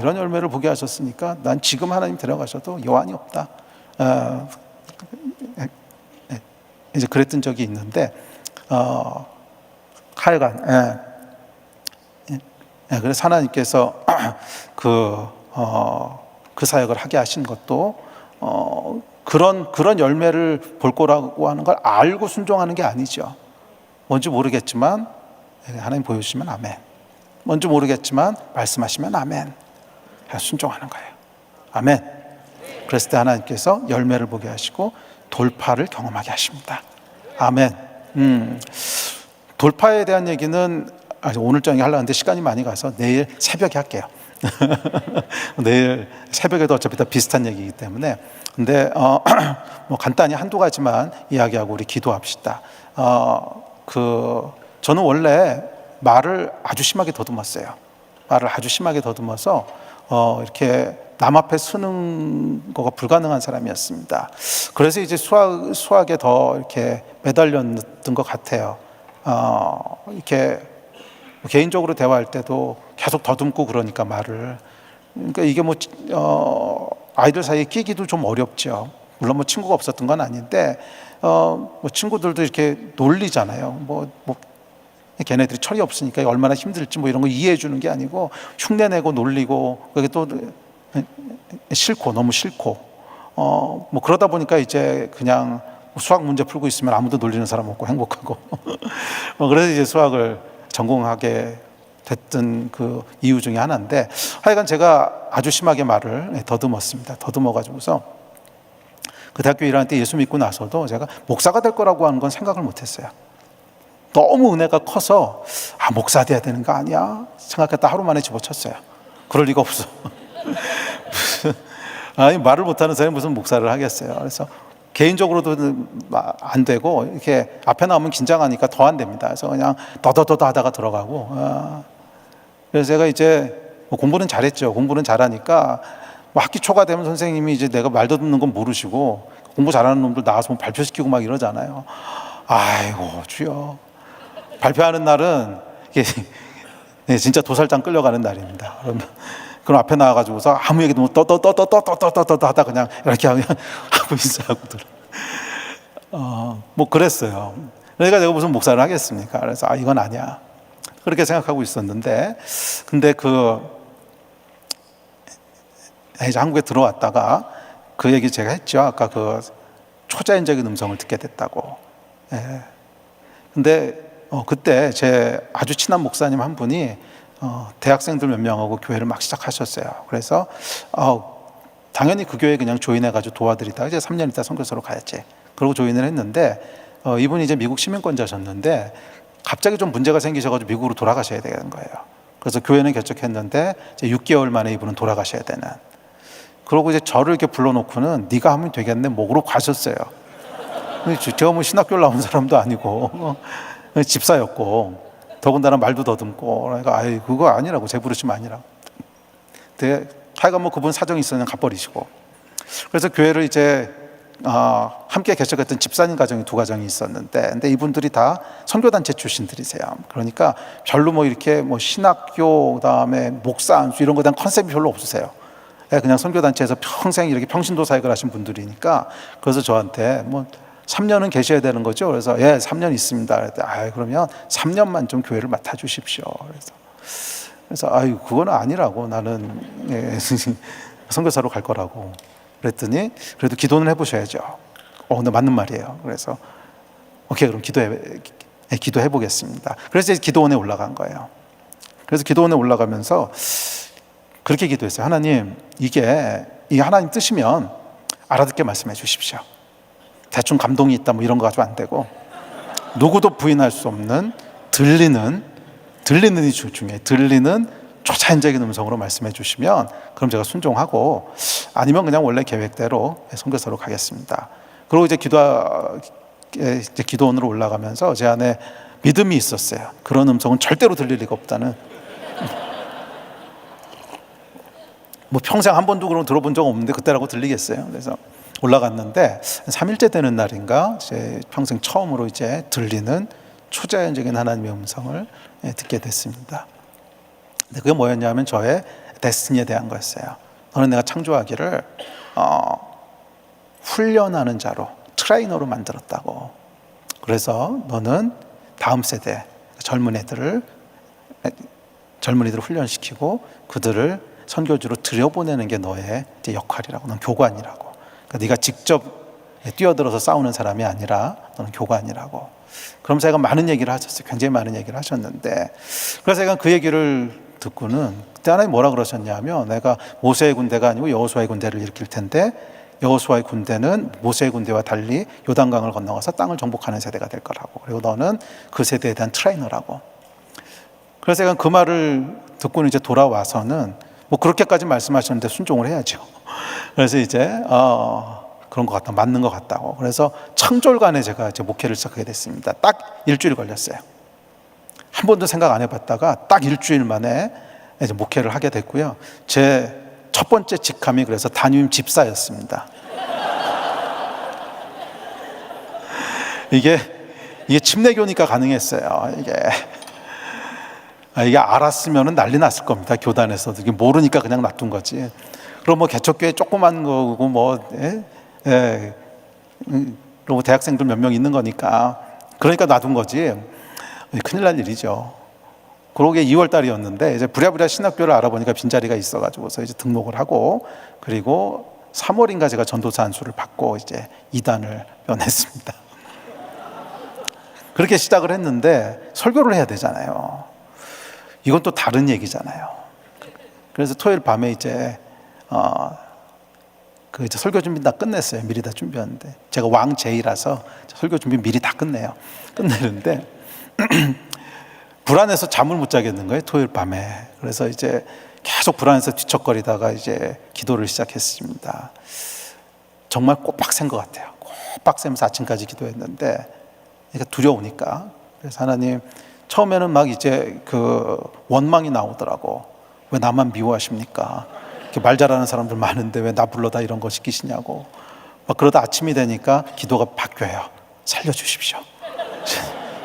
이런 열매를 보게 하셨으니까 난 지금 하나님 데려가셔도 여한이 없다. 이제 그랬던 적이 있는데, 하여간 그래서 하나님께서 그 사역을 하게 하신 것도 그런 열매를 볼 거라고 하는 걸 알고 순종하는 게 아니죠. 뭔지 모르겠지만 하나님 보여주시면 아멘. 뭔지 모르겠지만 말씀하시면 아멘. 순종하는 거예요. 아멘. 그랬을 때 하나님께서 열매를 보게 하시고 돌파를 경험하게 하십니다. 아멘. 돌파에 대한 얘기는 오늘 저녁에 하려는데 시간이 많이 가서 내일 새벽에 할게요. 내일 새벽에도 어차피 다 비슷한 얘기이기 때문에. 근데 간단히 한두 가지만 이야기하고 우리 기도합시다. 저는 원래 말을 아주 심하게 더듬었어요. 말을 아주 심하게 더듬어서 이렇게 남 앞에 서는 거가 불가능한 사람이었습니다. 그래서 이제 수학에 더 이렇게 매달렸던 것 같아요. 이렇게 개인적으로 대화할 때도 계속 더듬고 그러니까 말을. 그러니까 이게 아이들 사이에 끼기도 좀 어렵죠. 물론 친구가 없었던 건 아닌데, 친구들도 이렇게 놀리잖아요. 걔네들이 철이 없으니까 얼마나 힘들지 이런 거 이해해 주는 게 아니고 흉내내고 놀리고, 그게 또 싫고 너무 싫고, 그러다 보니까 이제 그냥 수학 문제 풀고 있으면 아무도 놀리는 사람 없고 행복하고 그래서 이제 수학을 전공하게 됐던 그 이유 중에 하나인데, 하여간 제가 아주 심하게 말을 더듬었습니다. 더듬어가지고서 그 대학교 1학년 때 예수 믿고 나서도 제가 목사가 될 거라고 하는 건 생각을 못했어요. 너무 은혜가 커서 목사 돼야 되는 거 아니야 생각했다 하루 만에 집어쳤어요. 그럴 리가 없어. 말을 못하는 사람이 무슨 목사를 하겠어요. 그래서 개인적으로도 안 되고, 이렇게 앞에 나오면 긴장하니까 더 안 됩니다. 그래서 그냥 더더더 하다가 들어가고. 그래서 제가 이제 공부는 잘했죠. 공부는 잘하니까 학기 초가 되면 선생님이 이제 내가 말 더듬는 건 모르시고 공부 잘하는 놈들 나와서 발표시키고 막 이러잖아요. 아이고 주여. 발표하는 날은 이게 진짜 도살장 끌려가는 날입니다. 그럼 앞에 나와가지고서 아무 얘기도 못 떠 하다 그냥 이렇게 하고 인사하고들. 그랬어요. 그러니까 내가 무슨 목사를 하겠습니까? 그래서 이건 아니야. 그렇게 생각하고 있었는데, 근데 이제 한국에 들어왔다가 그 얘기 제가 했죠. 아까 그 초자연적인 음성을 듣게 됐다고. 근데 그때 제 아주 친한 목사님 한 분이 대학생들 몇 명하고 교회를 막 시작하셨어요. 그래서 당연히 그 교회 그냥 조인해가지고 도와드리다가 이제 3년 있다 선교소로 가야지. 그러고 조인을 했는데, 이분이 이제 미국 시민권자셨는데 갑자기 좀 문제가 생기셔가지고 미국으로 돌아가셔야 되는 거예요. 그래서 교회는 개척했는데 이제 6개월 만에 이분은 돌아가셔야 되는. 그러고 이제 저를 이렇게 불러놓고는 네가 하면 되겠네 목으로 가셨어요. 제가 뭐 신학교를 나온 사람도 아니고 집사였고 더군다나 말도 더듬고 그러니까 아이 그거 아니라고 제 부르심 아니라고. 근데 하여간 뭐 그분 사정이 있으면 가버리시고. 그래서 교회를 이제 함께 개척했던 집사님 가정이 2가정이 있었는데, 근데 이분들이 다 선교단체 출신들이세요. 그러니까 별로 뭐 이렇게 뭐 신학교 그다음에 목사 안수 이런 거에 대한 컨셉이 별로 없으세요. 그냥 선교단체에서 평생 이렇게 평신도 사역을 하신 분들이니까. 그래서 저한테 뭐 3년은 계셔야 되는 거죠. 그래서 예, 3년 있습니다. 그랬더니 그러면 3년만 좀 교회를 맡아 주십시오. 그래서 아유 그거는 아니라고, 나는 선교사로 갈 거라고. 그랬더니 그래도 기도는 해보셔야죠. 근데 맞는 말이에요. 그래서 오케이 그럼 기도해 보겠습니다. 그래서 이제 기도원에 올라간 거예요. 그래서 기도원에 올라가면서 그렇게 기도했어요. 하나님, 이게 하나님 뜻이면 알아듣게 말씀해 주십시오. 대충 감동이 있다 뭐 이런 거 가지고 안 되고, 누구도 부인할 수 없는 들리는 이 중에 들리는 초자연적인 음성으로 말씀해 주시면 그럼 제가 순종하고, 아니면 그냥 원래 계획대로 선교사로 가겠습니다. 그리고 이제 기도원으로 올라가면서 제 안에 믿음이 있었어요. 그런 음성은 절대로 들릴 리가 없다는. 뭐 평생 한 번도 그런 들어본 적 없는데 그때라고 들리겠어요. 그래서 올라갔는데 3일째 되는 날인가 이제 평생 처음으로 이제 들리는 초자연적인 하나님의 음성을 듣게 됐습니다. 근데 그게 뭐였냐면 저의 데스티니에 대한 거였어요. 너는 내가 창조하기를 훈련하는 자로, 트레이너로 만들었다고. 그래서 너는 다음 세대 젊은이들을 훈련시키고 그들을 선교지로 들여보내는 게 너의 이제 역할이라고. 넌 교관이라고. 그러니까 네가 직접 뛰어들어서 싸우는 사람이 아니라 너는 교관이라고. 그럼 제가 많은 얘기를 하셨어요. 굉장히 많은 얘기를 하셨는데, 그래서 제가 그 얘기를 듣고는 그때 하나님 뭐라 그러셨냐면, 내가 모세의 군대가 아니고 여호수아의 군대를 일으킬 텐데 여호수아의 군대는 모세의 군대와 달리 요단강을 건너가서 땅을 정복하는 세대가 될 거라고. 그리고 너는 그 세대에 대한 트레이너라고. 그래서 제가 그 말을 듣고는 이제 돌아와서는 뭐 그렇게까지 말씀하셨는데 순종을 해야죠. 그래서 이제 그런 것 같다, 맞는 것 같다고. 그래서 창졸간에 제가 이제 목회를 시작하게 됐습니다. 딱 일주일 걸렸어요. 한 번도 생각 안 해봤다가 딱 일주일 만에 이제 목회를 하게 됐고요. 제 첫 번째 직함이 그래서 담임 집사였습니다. 이게 침례교니까 가능했어요. 이게 알았으면 난리 났을 겁니다. 교단에서도. 이게 모르니까 그냥 놔둔 거지. 그럼 뭐 개척교회 조그만 거고 그리고 대학생들 몇 명 있는 거니까 그러니까 놔둔 거지. 큰일 날 일이죠. 그러게 2월 달이었는데 이제 부랴부랴 신학교를 알아보니까 빈자리가 있어가지고서 이제 등록을 하고, 그리고 3월인가 제가 전도사 안수를 받고 이제 2단을 면했습니다. 그렇게 시작을 했는데 설교를 해야 되잖아요. 이건 또 다른 얘기잖아요. 그래서 토요일 밤에 이제 이제 설교 준비 다 끝냈어요. 미리 다 준비하는데 제가 왕제이라서 설교 준비 미리 다 끝내는데 불안해서 잠을 못 자겠는 거예요. 토요일 밤에. 그래서 이제 계속 불안해서 뒤척거리다가 이제 기도를 시작했습니다. 정말 꼬박센 것 같아요. 꼬박세면서 아침까지 기도했는데 두려우니까. 그래서 하나님, 처음에는 막 이제 그 원망이 나오더라고. 왜 나만 미워하십니까? 이렇게 말 잘하는 사람들 많은데 왜 나 불러다 이런 거 시키시냐고. 막 그러다 아침이 되니까 기도가 바뀌어요. 살려주십시오.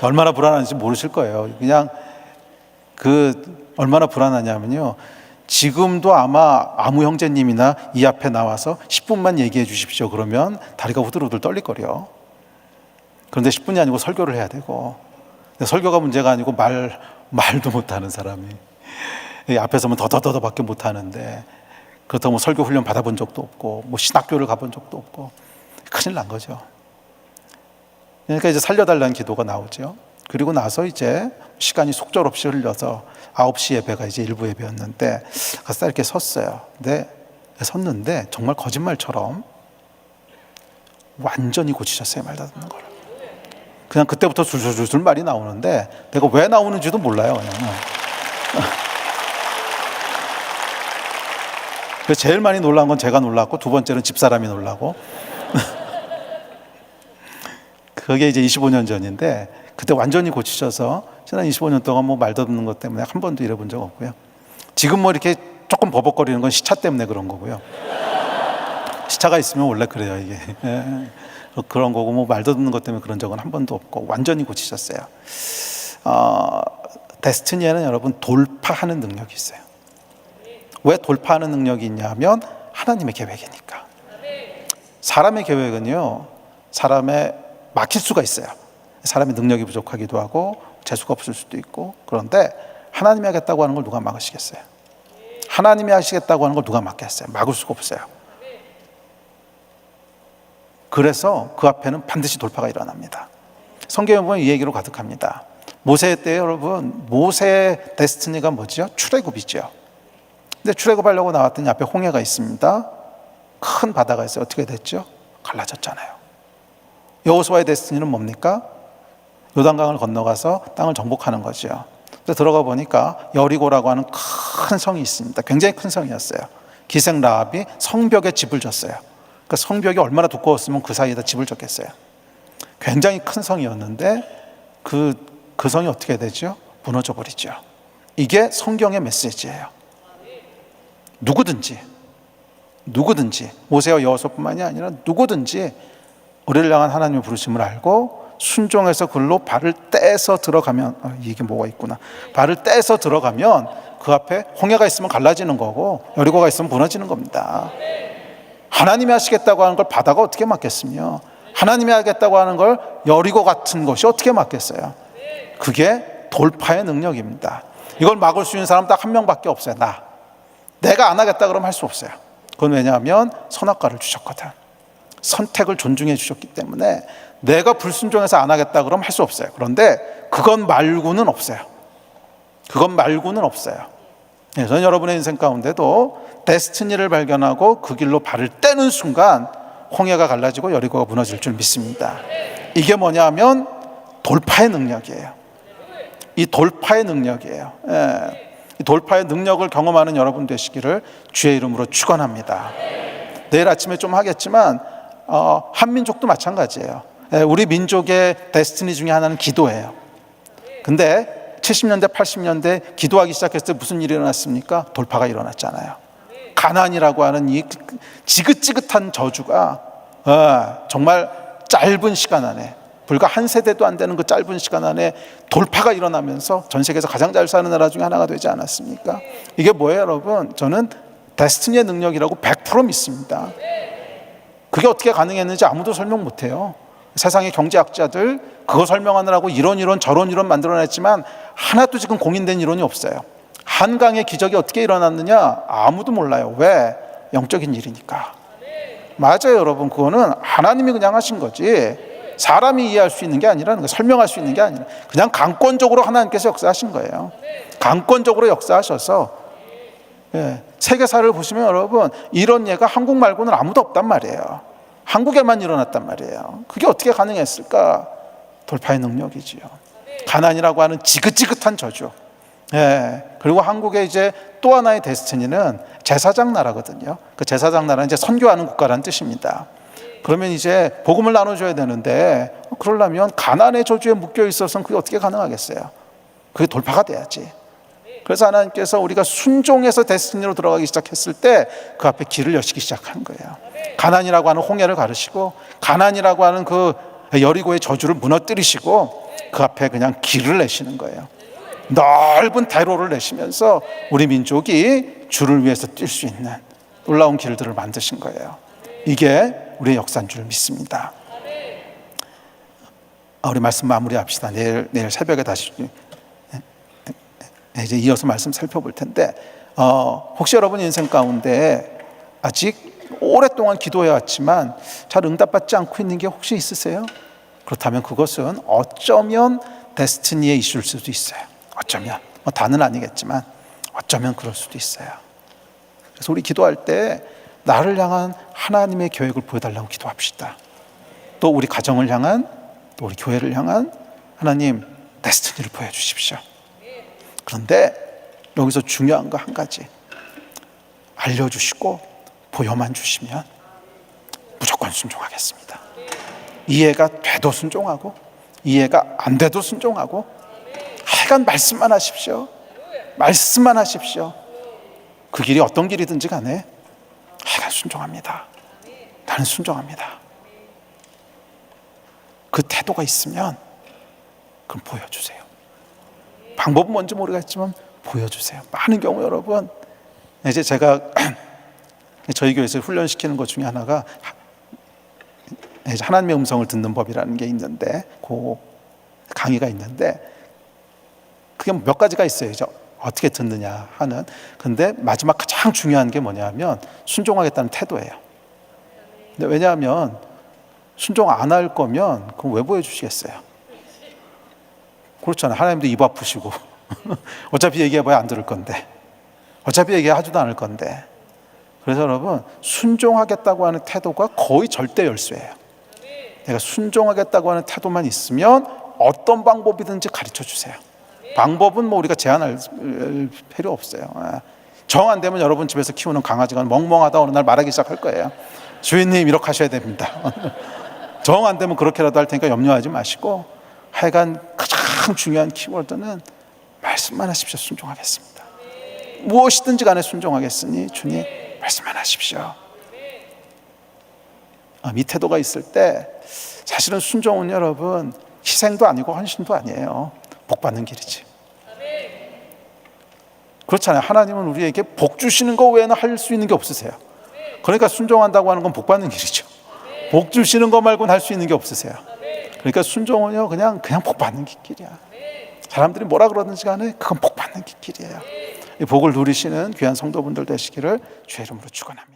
얼마나 불안한지 모르실 거예요. 그냥 얼마나 불안하냐면요. 지금도 아마 아무 형제님이나 이 앞에 나와서 10분만 얘기해 주십시오. 그러면 다리가 후들후들 떨릴거려. 그런데 10분이 아니고 설교를 해야 되고, 설교가 문제가 아니고 말도 못하는 사람이 앞에서면 더더더더밖에 못하는데, 그렇다고 뭐 설교 훈련 받아본 적도 없고 뭐 신학교를 가본 적도 없고 큰일 난 거죠. 그러니까 이제 살려달라는 기도가 나오죠. 그리고 나서 이제 시간이 속절없이 흘려서 9시 예배가 이제 일부 예배였는데 가서 이렇게 섰어요. 근데 섰는데 정말 거짓말처럼 완전히 고치셨어요. 말 다듬는 걸. 그냥 그때부터 줄줄줄 말이 나오는데 내가 왜 나오는지도 몰라요. 그냥. 그래서 제일 많이 놀란 건 제가 놀랐고, 두 번째는 집사람이 놀라고. 그게 이제 25년 전인데, 그때 완전히 고치셔서 지난 25년 동안 뭐 말도 듣는 것 때문에 한 번도 이래 본 적 없고요. 지금 뭐 이렇게 조금 버벅거리는 건 시차 때문에 그런 거고요. 시차가 있으면 원래 그래요, 이게. 그런 거고, 뭐 말도 듣는 것 때문에 그런 적은 한 번도 없고, 완전히 고치셨어요. 데스티니에는 여러분 돌파하는 능력이 있어요. 왜 돌파하는 능력이 있냐면 하나님의 계획이니까. 사람의 계획은요, 사람의 막힐 수가 있어요. 사람의 능력이 부족하기도 하고 재수가 없을 수도 있고. 그런데 하나님이 하겠다고 하는 걸 누가 막으시겠어요? 하나님이 하시겠다고 하는 걸 누가 막겠어요? 막을 수가 없어요. 그래서 그 앞에는 반드시 돌파가 일어납니다. 성경에 보면 이 얘기로 가득합니다. 모세 때 여러분, 모세의 데스티니가 뭐죠? 출애굽이죠. 근데 출애굽하려고 나왔더니 앞에 홍해가 있습니다. 큰 바다가 있어요. 어떻게 됐죠? 갈라졌잖아요. 여호수아의 데스티니는 뭡니까? 요단강을 건너가서 땅을 정복하는 거죠. 그래서 들어가 보니까 여리고라고 하는 큰 성이 있습니다. 굉장히 큰 성이었어요. 기생 라합이 성벽에 집을 졌어요. 그러니까 성벽이 얼마나 두꺼웠으면 그 사이에다 집을 졌겠어요. 굉장히 큰 성이었는데 그 성이 어떻게 되죠? 무너져 버리죠. 이게 성경의 메시지예요. 누구든지 모세와 여호수아뿐만이 아니라 누구든지 우리를 향한 하나님의 부르심을 알고 순종해서 글로 발을 떼서 들어가면, 이게 뭐가 있구나. 발을 떼서 들어가면 그 앞에 홍해가 있으면 갈라지는 거고 여리고가 있으면 무너지는 겁니다. 하나님이 하시겠다고 하는 걸 바다가 어떻게 막겠으며, 하나님이 하겠다고 하는 걸 여리고 같은 것이 어떻게 막겠어요? 그게 돌파의 능력입니다. 이걸 막을 수 있는 사람 딱 한 명밖에 없어요. 내가 안 하겠다 그러면 할 수 없어요. 그건 왜냐하면 선악과를 주셨거든. 선택을 존중해 주셨기 때문에 내가 불순종해서 안 하겠다 그러면 할 수 없어요. 그런데 그건 말고는 없어요. 네, 저는 여러분의 인생 가운데도 데스티니를 발견하고 그 길로 발을 떼는 순간 홍해가 갈라지고 여리고가 무너질 줄 믿습니다. 이게 뭐냐면 돌파의 능력이에요. 이 돌파의 능력을 경험하는 여러분 되시기를 주의 이름으로 축원합니다. 내일 아침에 좀 하겠지만 한민족도 마찬가지예요. 우리 민족의 데스티니 중에 하나는 기도예요. 근데 70년대 80년대 기도하기 시작했을 때 무슨 일이 일어났습니까? 돌파가 일어났잖아요. 가난이라고 하는 이 지긋지긋한 저주가 정말 짧은 시간 안에, 불과 한 세대도 안 되는 그 짧은 시간 안에 돌파가 일어나면서 전 세계에서 가장 잘 사는 나라 중에 하나가 되지 않았습니까? 이게 뭐예요, 여러분? 저는 데스티니의 능력이라고 100% 믿습니다. 그게 어떻게 가능했는지 아무도 설명 못해요. 세상의 경제학자들 그거 설명하느라고 이론 저론 이론 만들어냈지만 하나도 지금 공인된 이론이 없어요. 한강의 기적이 어떻게 일어났느냐? 아무도 몰라요. 왜? 영적인 일이니까. 맞아요, 여러분. 그거는 하나님이 그냥 하신 거지 사람이 이해할 수 있는 게 아니라는 거예요. 설명할 수 있는 게 아니라 그냥 강권적으로 하나님께서 역사하신 거예요. 강권적으로 역사하셔서, 세계사를 보시면 여러분 이런 예가 한국 말고는 아무도 없단 말이에요. 한국에만 일어났단 말이에요. 그게 어떻게 가능했을까? 돌파의 능력이지요. 가난이라고 하는 지긋지긋한 저주. 그리고 한국의 이제 또 하나의 데스티니는 제사장 나라거든요. 그 제사장 나라는 이제 선교하는 국가라는 뜻입니다. 그러면 이제 복음을 나눠줘야 되는데 그러려면 가난의 저주에 묶여 있어서는 그게 어떻게 가능하겠어요? 그게 돌파가 돼야지. 그래서 하나님께서 우리가 순종해서 데스티니로 들어가기 시작했을 때 그 앞에 길을 여시기 시작한 거예요. 가난이라고 하는 홍해를 가르시고 가난이라고 하는 그 여리고의 저주를 무너뜨리시고 그 앞에 그냥 길을 내시는 거예요. 넓은 대로를 내시면서 우리 민족이 주를 위해서 뛸 수 있는 놀라운 길들을 만드신 거예요. 이게 우리의 역사인 줄 믿습니다. 우리 말씀 마무리합시다. 내일 새벽에 다시 이제 이어서 말씀 살펴볼 텐데, 혹시 여러분 인생 가운데 아직 오랫동안 기도해왔지만 잘 응답받지 않고 있는 게 혹시 있으세요? 그렇다면 그것은 어쩌면 데스티니의 이슈일 수도 있어요. 어쩌면, 다는 아니겠지만 어쩌면 그럴 수도 있어요. 그래서 우리 기도할 때 나를 향한 하나님의 계획을 보여달라고 기도합시다. 또 우리 가정을 향한, 또 우리 교회를 향한 하나님 데스티니를 보여주십시오. 그런데 여기서 중요한 거 한 가지, 알려주시고 보여만 주시면 무조건 순종하겠습니다. 이해가 돼도 순종하고 이해가 안 돼도 순종하고 하여간 말씀만 하십시오. 말씀만 하십시오. 그 길이 어떤 길이든지 간에 하여간 순종합니다. 나는 순종합니다. 그 태도가 있으면 그럼 보여주세요. 방법은 뭔지 모르겠지만 보여주세요. 많은 경우 여러분, 이제 제가 저희 교회에서 훈련시키는 것 중에 하나가 하나님의 음성을 듣는 법이라는 게 있는데, 그 강의가 있는데 그게 몇 가지가 있어요. 이제 어떻게 듣느냐 하는. 근데 마지막 가장 중요한 게 뭐냐면 순종하겠다는 태도예요. 근데 왜냐하면 순종 안 할 거면 그럼 왜 보여주시겠어요? 그렇잖아요. 하나님도 입 아프시고 어차피 얘기해봐야 안 들을 건데, 어차피 얘기하지도 않을 건데. 그래서 여러분, 순종하겠다고 하는 태도가 거의 절대 열쇠예요. 내가 순종하겠다고 하는 태도만 있으면 어떤 방법이든지 가르쳐 주세요. 방법은 뭐 우리가 제한할 필요 없어요. 정 안 되면 여러분 집에서 키우는 강아지가 멍멍하다 어느 날 말하기 시작할 거예요. 주인님 이렇게 하셔야 됩니다. 정 안 되면 그렇게라도 할 테니까 염려하지 마시고, 하여간 가장 중요한 키워드는 말씀만 하십시오. 순종하겠습니다. 무엇이든지 간에 순종하겠으니 주님 말씀만 하십시오. 이 태도가 있을 때 사실은 순종은 여러분 희생도 아니고 헌신도 아니에요. 복 받는 길이지. 그렇잖아요. 하나님은 우리에게 복 주시는 거 외에는 할 수 있는 게 없으세요. 그러니까 순종한다고 하는 건 복 받는 길이죠. 복 주시는 거 말고는 할 수 있는 게 없으세요. 그러니까 순종은요 그냥 복 받는 길이야. 사람들이 뭐라 그러든지 간에 그건 복 받는 길이에요. 이 복을 누리시는 귀한 성도분들 되시기를 주의 이름으로 축원합니다.